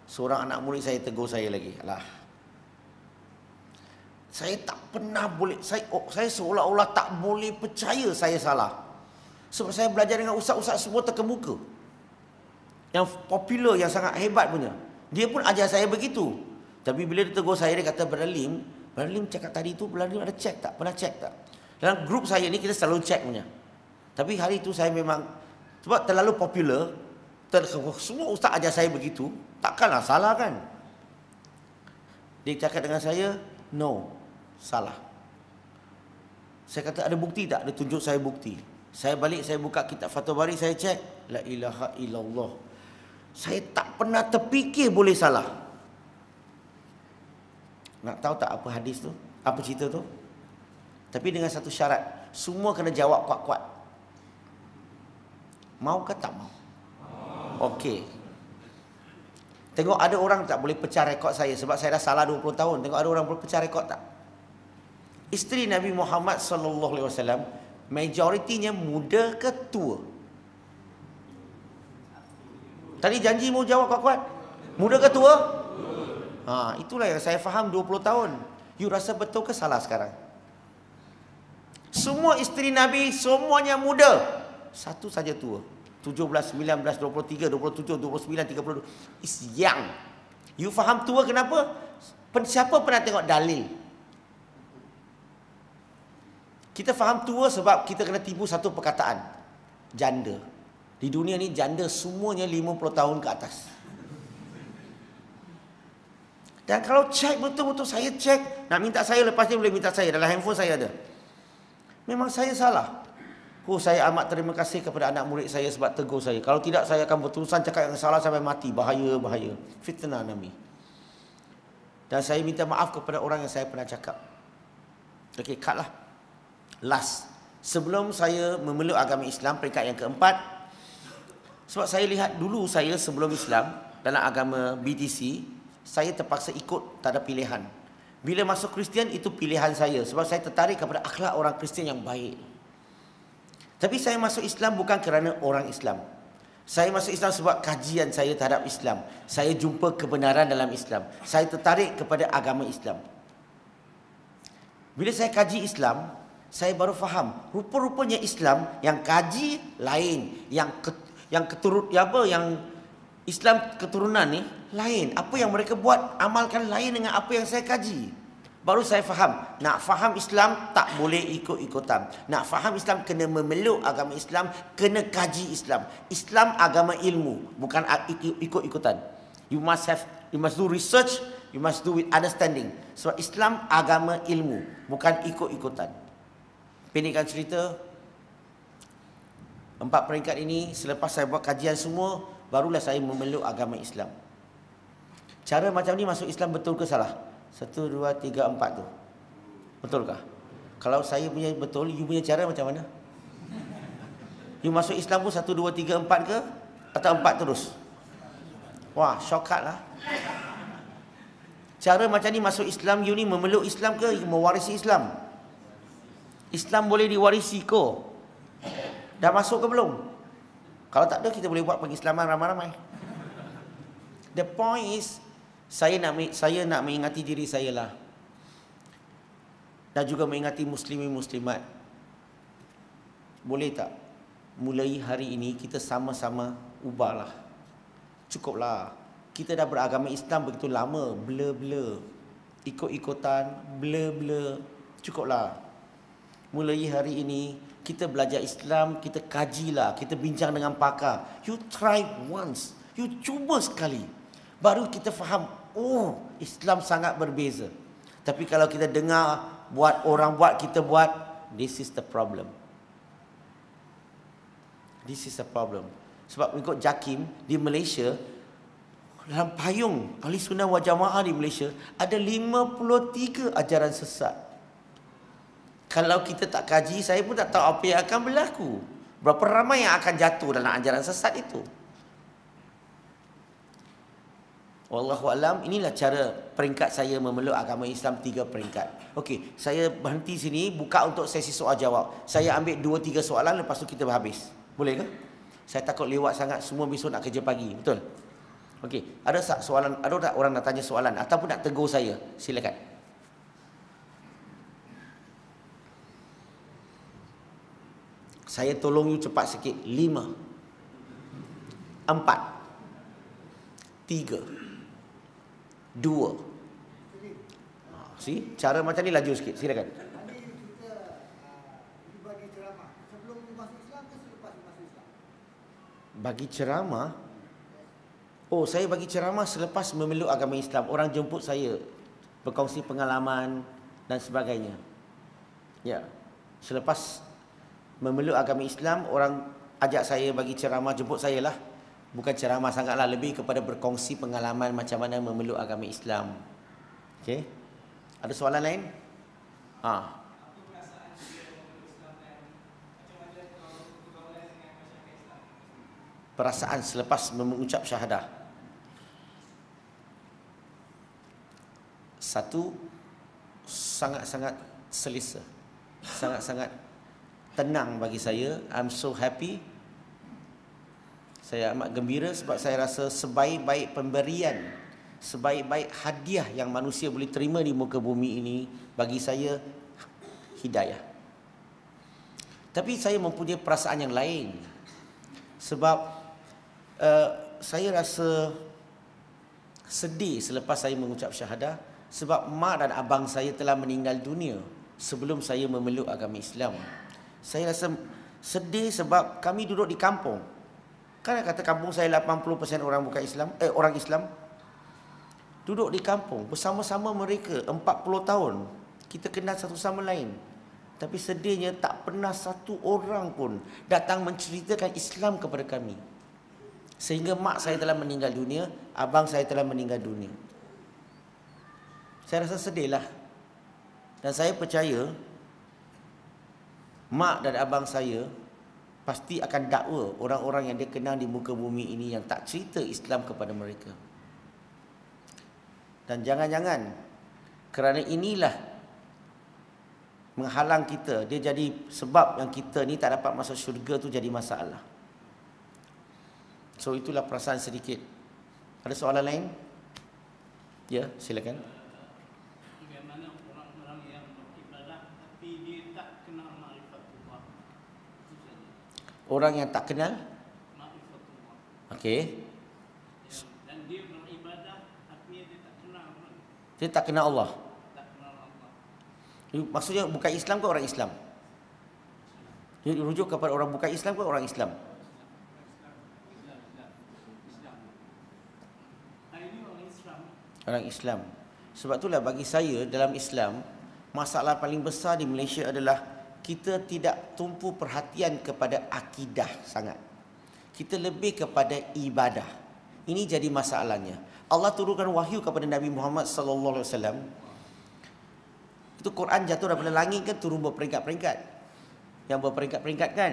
seorang anak murid saya tegur saya lagi. Alah, saya tak pernah boleh, saya seolah-olah tak boleh percaya saya salah. Sebab saya belajar dengan ustaz-ustaz semua terkemuka, yang popular, yang sangat hebat punya. Dia pun ajar saya begitu. Tapi bila dia tegur saya, dia kata, Brother Lim cakap tadi tu, Brother Lim ada cek tak? Pernah cek tak? Dalam grup saya ni kita selalu cek punya. Tapi hari tu saya memang, sebab terlalu popular, semua ustaz ajar saya begitu, takkanlah salah kan? Dia cakap dengan saya, no, salah. Saya kata, ada bukti tak? Dia tunjuk saya bukti. Saya balik, saya buka kitab Fathul Bari, saya cek, la ilaha illallah. Saya tak pernah terfikir boleh salah. Nak tahu tak apa hadis tu? Apa cerita tu? Tapi dengan satu syarat, semua kena jawab kuat-kuat. Mau ke tak mau? Okey. Tengok ada orang tak boleh pecah rekod saya sebab saya dah salah 20 tahun. Tengok ada orang boleh pecah rekod tak? Isteri Nabi Muhammad sallallahu alaihi wasallam majoritinya muda ke tua? Tadi janji mau jawab kuat-kuat. Muda ke tua? Itulah yang saya faham 20 tahun. You rasa betul ke salah sekarang? Semua isteri Nabi semuanya muda. Satu saja tua. 17, 19, 23, 27, 29, 32. Is young. You faham tua kenapa? Siapa pernah tengok dalil? Kita faham tua sebab kita kena tipu satu perkataan. Janda. Di dunia ni janda semuanya 50 tahun ke atas. Dan kalau cek betul-betul, saya cek. Nak minta saya, lepas ni boleh minta saya. Dalam handphone saya ada. Memang saya salah. Saya amat terima kasih kepada anak murid saya sebab tegur saya. Kalau tidak, saya akan berterusan cakap yang salah sampai mati. Bahaya, bahaya. Fitnah Nabi. Dan saya minta maaf kepada orang yang saya pernah cakap. Okey, cut lah. Last. Sebelum saya memeluk agama Islam, peringkat yang keempat. Sebab saya lihat dulu saya sebelum Islam, dalam agama BTC, saya terpaksa ikut, tak ada pilihan. Bila masuk Kristian, itu pilihan saya. Sebab saya tertarik kepada akhlak orang Kristian yang baik. Tapi saya masuk Islam bukan kerana orang Islam. Saya masuk Islam sebab kajian saya terhadap Islam. Saya jumpa kebenaran dalam Islam. Saya tertarik kepada agama Islam. Bila saya kaji Islam, saya baru faham. Rupa-rupanya Islam yang kaji lain. Yang Islam keturunan ni lain. Apa yang mereka buat, amalkan lain dengan apa yang saya kaji. Baru saya faham. Nak faham Islam, tak boleh ikut-ikutan. Nak faham Islam, kena memeluk agama Islam, kena kaji Islam. Islam agama ilmu, bukan ikut-ikutan. You must do research, you must do with understanding. Sebab Islam agama ilmu, bukan ikut-ikutan. Pendekkan cerita, 4 peringkat ini, selepas saya buat kajian semua, barulah saya memeluk agama Islam. Cara macam ni masuk Islam betul ke salah? 1, 2, 3, 4 tu. Betulkah? Kalau saya punya betul, you punya cara macam mana? You masuk Islam pun 1, 2, 3, 4 ke? Atau 4 terus? Wah, shortcut lah. Cara macam ni masuk Islam, you ni memeluk Islam ke mewarisi Islam? Islam boleh diwarisi ke? Dah masuk ke belum? Kalau tak ada, kita boleh buat pengislaman ramai-ramai. The point is, saya nak mengingati diri saya lah. Dan juga mengingati muslimin muslimat. Boleh tak? Mulai hari ini kita sama-sama ubahlah. Cukuplah. Kita dah beragama Islam begitu lama. Blur-blur. Ikut-ikutan. Blur-blur. Cukuplah. Mulai hari ini kita belajar Islam. Kita kajilah. Kita bincang dengan pakar. You try once. You cuba sekali. Baru kita faham, oh, Islam sangat berbeza. Tapi kalau kita dengar, orang buat, kita buat, this is the problem. This is the problem. Sebab mengikut JAKIM di Malaysia, dalam payung Ahli Sunnah wal Jamaah di Malaysia, ada 53 ajaran sesat. Kalau kita tak kaji, saya pun tak tahu apa yang akan berlaku. Berapa ramai yang akan jatuh dalam ajaran sesat itu. Wallahu alam, inilah cara peringkat saya memeluk agama Islam, 3 peringkat. Okey, saya berhenti sini, buka untuk sesi soal jawab. Saya ambil 2-3 soalan, lepas tu kita berhabis. Boleh ke? Saya takut lewat sangat, semua besok nak kerja pagi. Betul? Okey, ada tak soalan, ada tak orang nak tanya soalan ataupun nak tegur saya? Silakan. Saya tolong you cepat sikit. 5 4 3 2. See, cara macam ni laju sikit. Silakan. Bagi ceramah? Oh, saya bagi ceramah selepas memeluk agama Islam. Orang jemput saya, berkongsi pengalaman dan sebagainya. Ya, selepas memeluk agama Islam, orang ajak saya bagi ceramah, jemput saya lah. Bukan ceramah sangatlah, lebih kepada berkongsi pengalaman macam mana memeluk agama Islam. Okey. Ada soalan lain? Perasaan selepas mengucap syahadah. Satu, sangat-sangat selesa. Sangat-sangat tenang bagi saya. I'm so happy. Saya amat gembira sebab saya rasa sebaik-baik pemberian, sebaik-baik hadiah yang manusia boleh terima di muka bumi ini, bagi saya hidayah. Tapi saya mempunyai perasaan yang lain. Sebab saya rasa sedih selepas saya mengucap syahadah, sebab mak dan abang saya telah meninggal dunia sebelum saya memeluk agama Islam. Saya rasa sedih sebab kami duduk di kampung. Kan kata kampung saya 80% orang bukan Islam, orang Islam. Duduk di kampung bersama-sama mereka 40 tahun. Kita kenal satu sama lain. Tapi sedihnya tak pernah satu orang pun datang menceritakan Islam kepada kami. Sehingga mak saya telah meninggal dunia, abang saya telah meninggal dunia. Saya rasa sedihlah. Dan saya percaya mak dan abang saya pasti akan dakwa orang-orang yang dia kenal di muka bumi ini yang tak cerita Islam kepada mereka. Dan jangan-jangan kerana inilah menghalang kita, dia jadi sebab yang kita ni tak dapat masuk syurga tu jadi masalah. So itulah perasaan sedikit. Ada soalan lain? Ya, silakan. Bagaimana orang-orang yang beribadah tapi dia tak kenal ma'rifatullah? Orang yang tak kenal Ma'rifatullah. Okey. Dan dia beribadah tapi dia tak kenal. Dia tak kenal Allah. Tak kenal Allah. Maksudnya bukan Islam ke orang Islam? Dia rujuk kepada orang bukan Islam ke orang Islam? Orang Islam. Sebab itulah bagi saya dalam Islam, masalah paling besar di Malaysia adalah kita tidak tumpu perhatian kepada akidah sangat. Kita lebih kepada ibadah. Ini jadi masalahnya. Allah turunkan wahyu kepada Nabi Muhammad sallallahu alaihi wasallam. Itu Quran jatuh daripada langit kan, turun berperingkat-peringkat. Yang berperingkat-peringkat kan.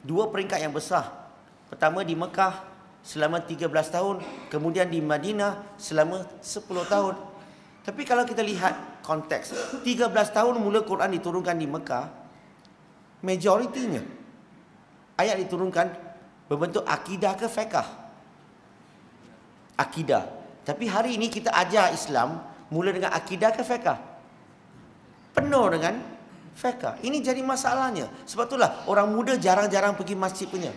2 peringkat yang besar. Pertama di Mekah selama 13 tahun, kemudian di Madinah selama 10 tahun. Tapi kalau kita lihat konteks, 13 tahun mula Quran diturunkan di Mekah, majoritinya ayat diturunkan berbentuk akidah ke fiqh? Akidah. Tapi hari ini kita ajar Islam mula dengan akidah ke fiqh? Penuh dengan fiqh. Ini jadi masalahnya. Sebab itulah orang muda jarang-jarang pergi masjid punya.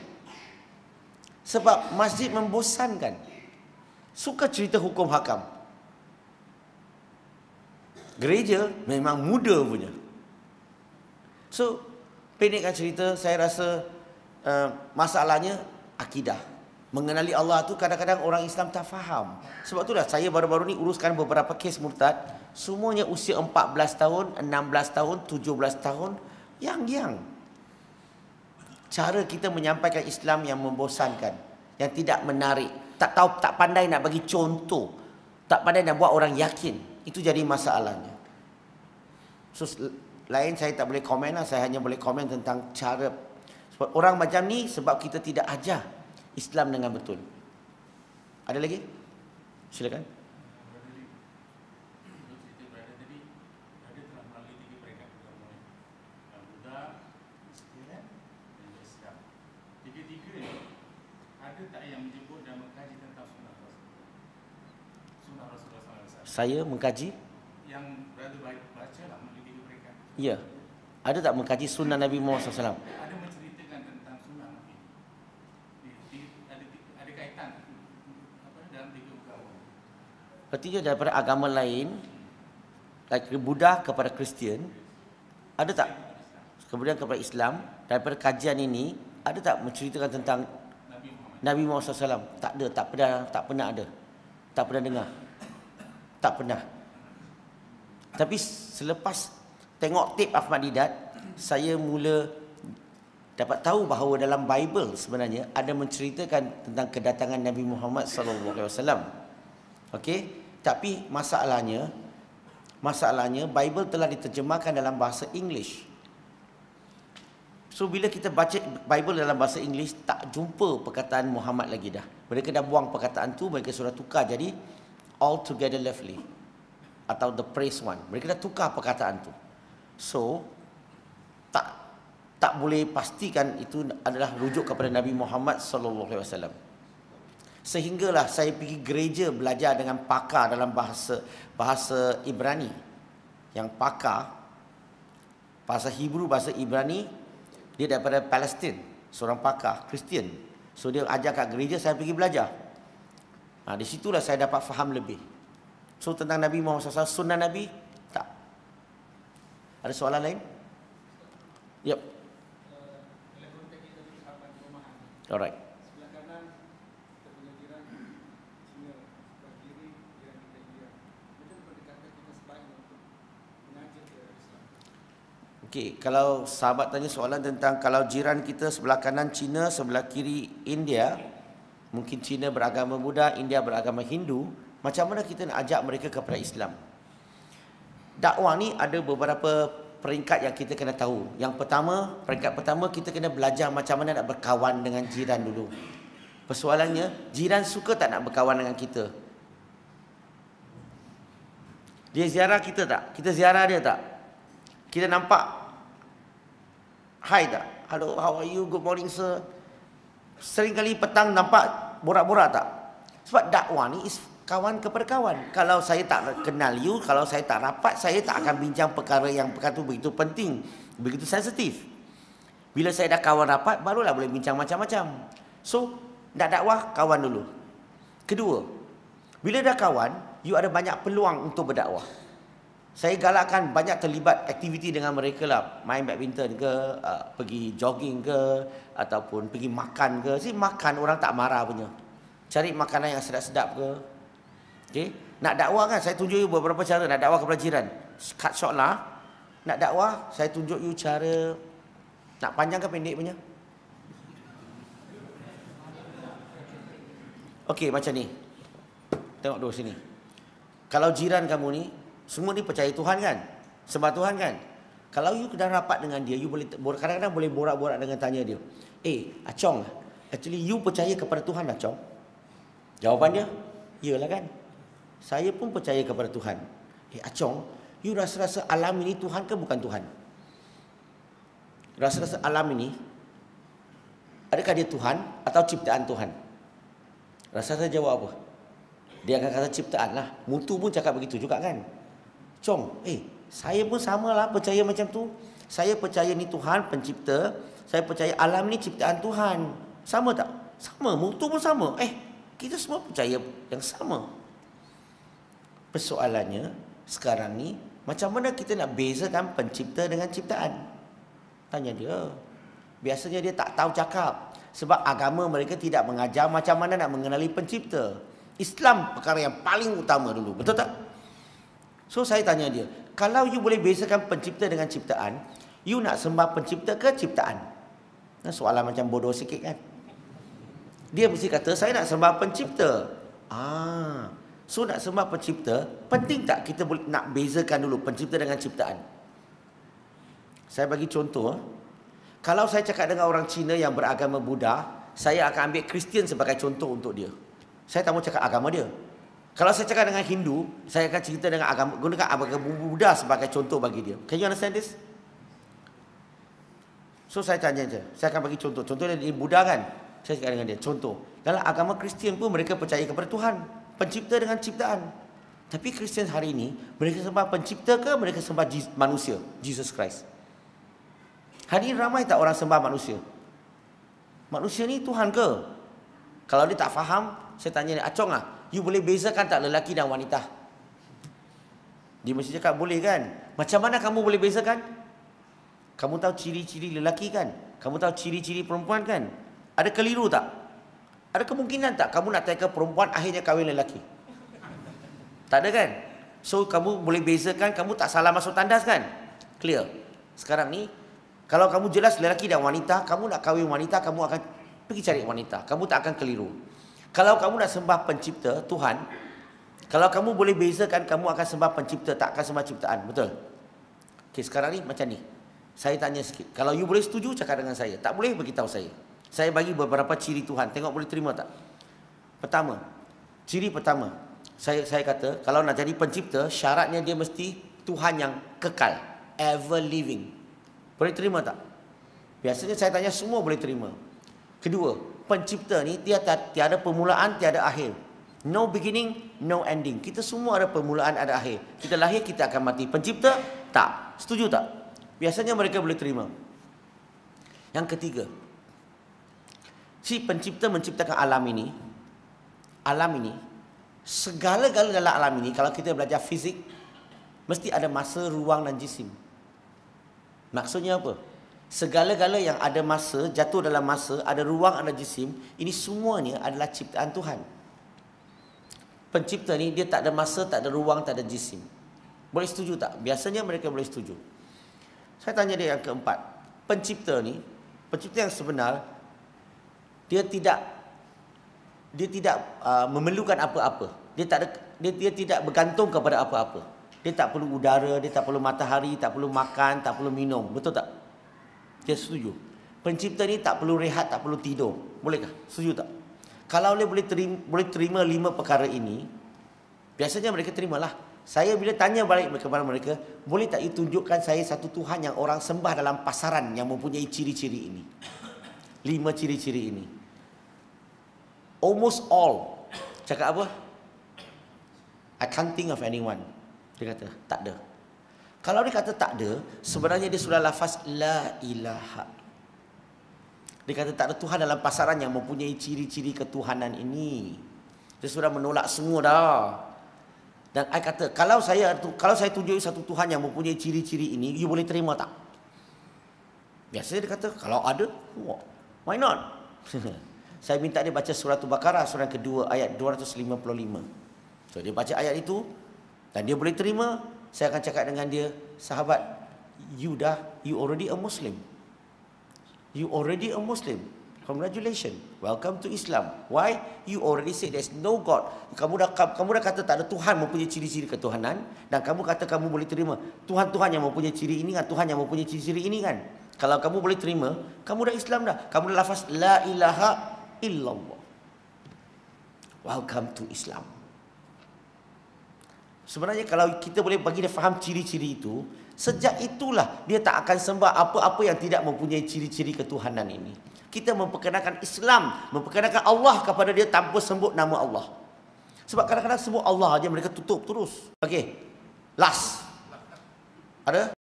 Sebab masjid membosankan. Suka cerita hukum hakam. Gereja memang muda punya. So, pendekkan cerita, saya rasa masalahnya akidah. Mengenali Allah tu kadang-kadang orang Islam tak faham. Sebab itulah saya baru-baru ni uruskan beberapa kes murtad. Semuanya usia 14 tahun, 16 tahun, 17 tahun. Yang cara kita menyampaikan Islam yang membosankan, yang tidak menarik, tak tahu, tak pandai nak bagi contoh, tak pandai nak buat orang yakin. Itu jadi masalahnya. So, lain saya tak boleh komen lah. Saya hanya boleh komen tentang cara. Sebab orang macam ni sebab kita tidak ajar Islam dengan betul. Ada lagi? Silakan. Saya mengkaji? Yang berada baca lah meneliti mereka. Ya. Ada tak mengkaji sunnah Nabi Muhammad SAW? Ada menceritakan tentang sunnah Nabi. Ada kaitan dalam 3 agama. Artinya daripada agama lain, like Buddha kepada Kristian, ada tak? Kemudian kepada Islam, daripada kajian ini, ada tak menceritakan tentang Nabi Muhammad SAW? Tak ada, tak pernah ada. Tak pernah dengar. Tak pernah. Tapi selepas tengok tip Ahmad Didat, saya mula dapat tahu bahawa dalam Bible sebenarnya ada menceritakan tentang kedatangan Nabi Muhammad SAW. Okey, tapi masalahnya Bible telah diterjemahkan dalam bahasa English. So bila kita baca Bible dalam bahasa English, tak jumpa perkataan Muhammad lagi dah. Mereka dah buang perkataan tu, mereka sudah tukar jadi altogether lovely atau the praise one. Mereka dah tukar perkataan tu. So tak boleh pastikan itu adalah rujuk kepada Nabi Muhammad sallallahu alaihi wasallam. Sehinggalah saya pergi gereja belajar dengan pakar dalam bahasa Ibrani. Yang pakar bahasa Hebrew, bahasa Ibrani, dia daripada Palestin, seorang pakar Kristian. So dia ajar kat gereja, saya pergi belajar. Di situlah saya dapat faham lebih. So tentang Nabi Muhammad SAW, sunnah Nabi, tak. Ada soalan lain? Yep. Alright. Sebelah kanan kita punya jiran Cina, sebelah kiri jiran kita India. Betul pendekatan kita sebaiknya untuk mengajak ke Islam. Okey, kalau sahabat tanya soalan tentang kalau jiran kita sebelah kanan Cina, sebelah kiri India, mungkin Cina beragama Buddha, India beragama Hindu, macam mana kita nak ajak mereka kepada Islam? Dakwah ni ada beberapa peringkat yang kita kena tahu. Yang pertama, peringkat pertama kita kena belajar macam mana nak berkawan dengan jiran dulu. Persoalannya, jiran suka tak nak berkawan dengan kita? Dia ziarah kita tak? Kita ziarah dia tak? Kita nampak, hi tak? Hello, how are you? Good morning sir. Sering kali petang nampak borak-borak tak? Sebab dakwah ni is kawan kepada kawan. Kalau saya tak kenal you, kalau saya tak rapat, saya tak akan bincang perkara tu begitu penting, begitu sensitif. Bila saya dah kawan rapat, barulah boleh bincang macam-macam. So, nak dakwah, kawan dulu. Kedua, bila dah kawan, you ada banyak peluang untuk berdakwah. Saya galakkan banyak terlibat aktiviti dengan mereka lah. Main badminton ke, pergi jogging ke, ataupun pergi makan ke. Makan orang tak marah punya. Cari makanan yang sedap-sedap ke. Okay. Nak dakwah kan, saya tunjuk you beberapa cara nak dakwah kepada jiran. Cut short lah. Nak dakwah, saya tunjuk you cara. Nak panjang ke pendek punya? Okey, macam ni. Tengok dulu sini. Kalau jiran kamu ni, semua ni percaya Tuhan kan? Sembah Tuhan kan? Kalau you dah rapat dengan dia, you boleh kadang-kadang boleh borak-borak dengan tanya dia. Acong, actually you percaya kepada Tuhan Acong? Jawapan dia, iyalah kan? Saya pun percaya kepada Tuhan. Acong, you rasa-rasa alam ini Tuhan ke bukan Tuhan? Rasa-rasa alam ini, adakah dia Tuhan atau ciptaan Tuhan? Rasa-rasa jawab apa? Dia akan kata ciptaan lah. Mutu pun cakap begitu juga kan? Cong, saya pun samalah percaya macam tu. Saya percaya ni Tuhan pencipta. Saya percaya alam ni ciptaan Tuhan. Sama tak? Sama, mutu pun sama. Kita semua percaya yang sama. Persoalannya sekarang ni, macam mana kita nak bezakan pencipta dengan ciptaan? Tanya dia. Biasanya dia tak tahu cakap. Sebab agama mereka tidak mengajar macam mana nak mengenali pencipta. Islam perkara yang paling utama dulu. Betul tak? So saya tanya dia, kalau you boleh bezakan pencipta dengan ciptaan, you nak sembah pencipta ke ciptaan? Soalan macam bodoh sikit kan? Dia mesti kata, saya nak sembah pencipta. So nak sembah pencipta, penting tak kita boleh nak bezakan dulu pencipta dengan ciptaan? Saya bagi contoh. Kalau saya cakap dengan orang Cina yang beragama Buddha, saya akan ambil Kristian sebagai contoh untuk dia. Saya tak mau cakap agama dia. Kalau saya cakap dengan Hindu, saya akan cerita dengan gunakan agama Buddha sebagai contoh bagi dia. Can you understand this? So saya tanya je. Saya akan bagi contoh. Contohnya di Buddha kan. Saya cakap dengan dia, contoh. Dalam agama Kristian pun mereka percaya kepada Tuhan, pencipta dengan ciptaan. Tapi Kristian hari ini, mereka sembah pencipta ke mereka sembah manusia, Jesus Christ? Hari ini ramai tak orang sembah manusia? Manusia ni Tuhan ke? Kalau dia tak faham, saya tanya dia, Acong you boleh bezakan tak lelaki dan wanita? Dia mesti cakap boleh kan? Macam mana kamu boleh bezakan? Kamu tahu ciri-ciri lelaki kan? Kamu tahu ciri-ciri perempuan kan? Ada keliru tak? Ada kemungkinan tak kamu nak teka perempuan akhirnya kahwin lelaki? Tak ada kan? So kamu boleh bezakan, kamu tak salah masuk tandas kan? Clear. Sekarang ni, kalau kamu jelas lelaki dan wanita, kamu nak kahwin wanita, kamu akan pergi cari wanita. Kamu tak akan keliru. Kalau kamu nak sembah pencipta, Tuhan, kalau kamu boleh bezakan, kamu akan sembah pencipta, tak akan sembah ciptaan. Betul? Okay, sekarang ni macam ni. Saya tanya sikit. Kalau you boleh setuju, cakap dengan saya. Tak boleh, beritahu saya. Saya bagi beberapa ciri Tuhan. Tengok boleh terima tak? Pertama, ciri pertama. Saya kata, kalau nak jadi pencipta, syaratnya dia mesti Tuhan yang kekal. Ever living. Boleh terima tak? Biasanya saya tanya semua boleh terima. Kedua, pencipta ni dia tiada permulaan, tiada akhir. No beginning, no ending. Kita semua ada permulaan, ada akhir. Kita lahir, kita akan mati. Pencipta, tak. Setuju tak? Biasanya mereka boleh terima. Yang ketiga, si pencipta menciptakan alam ini. Alam ini, segala-gala dalam alam ini, kalau kita belajar fizik, mesti ada masa, ruang dan jisim. Maksudnya apa? Segala-gala yang ada masa, jatuh dalam masa, ada ruang, ada jisim, ini semuanya adalah ciptaan Tuhan. Pencipta ni dia tak ada masa, tak ada ruang, tak ada jisim. Boleh setuju tak? Biasanya mereka boleh setuju. Saya tanya dia yang keempat. Pencipta ni, pencipta yang sebenar, dia tidak memerlukan apa-apa. Dia tidak bergantung kepada apa-apa. Dia tak perlu udara, dia tak perlu matahari, tak perlu makan, tak perlu minum. Betul tak? Dia setuju. Pencipta ni tak perlu rehat, tak perlu tidur. Bolehkah? Setuju tak? Kalau dia boleh terima 5 perkara ini, biasanya mereka terimalah. Saya bila tanya balik kepada mereka, boleh tak you tunjukkan saya satu Tuhan yang orang sembah dalam pasaran yang mempunyai ciri-ciri ini? 5 ciri-ciri ini. Almost all. Cakap apa? I can't think of anyone. Dia kata, tak ada. Kalau dia kata tak ada, sebenarnya dia sudah lafaz la ilaha. Dia kata tak ada Tuhan dalam pasaran yang mempunyai ciri-ciri ketuhanan ini. Dia sudah menolak semua dah. Dan I kata, kalau saya tunjuk satu Tuhan yang mempunyai ciri-ciri ini, you boleh terima tak? Biasanya dia kata, kalau ada, why not? Saya minta dia baca surah Al-Baqarah, surah kedua, ayat 255. So, dia baca ayat itu, dan dia boleh terima. Saya akan cakap dengan dia, sahabat, you already a Muslim. You already a Muslim. Congratulations. Welcome to Islam. Why? You already said there's no God. Kamu dah kata tak ada Tuhan mempunyai ciri-ciri ketuhanan, dan kamu kata kamu boleh terima Tuhan-Tuhan yang mempunyai ciri ini kan, Tuhan yang mempunyai ciri-ciri ini kan. Kalau kamu boleh terima, kamu dah Islam dah. Kamu dah lafaz la ilaha illallah. Welcome to Islam. Sebenarnya kalau kita boleh bagi dia faham ciri-ciri itu, sejak itulah dia tak akan sembah apa-apa yang tidak mempunyai ciri-ciri ketuhanan ini. Kita memperkenalkan Islam, memperkenalkan Allah kepada dia tanpa sebut nama Allah. Sebab kadang-kadang sebut Allah aja mereka tutup terus. Okey. Last. Ada?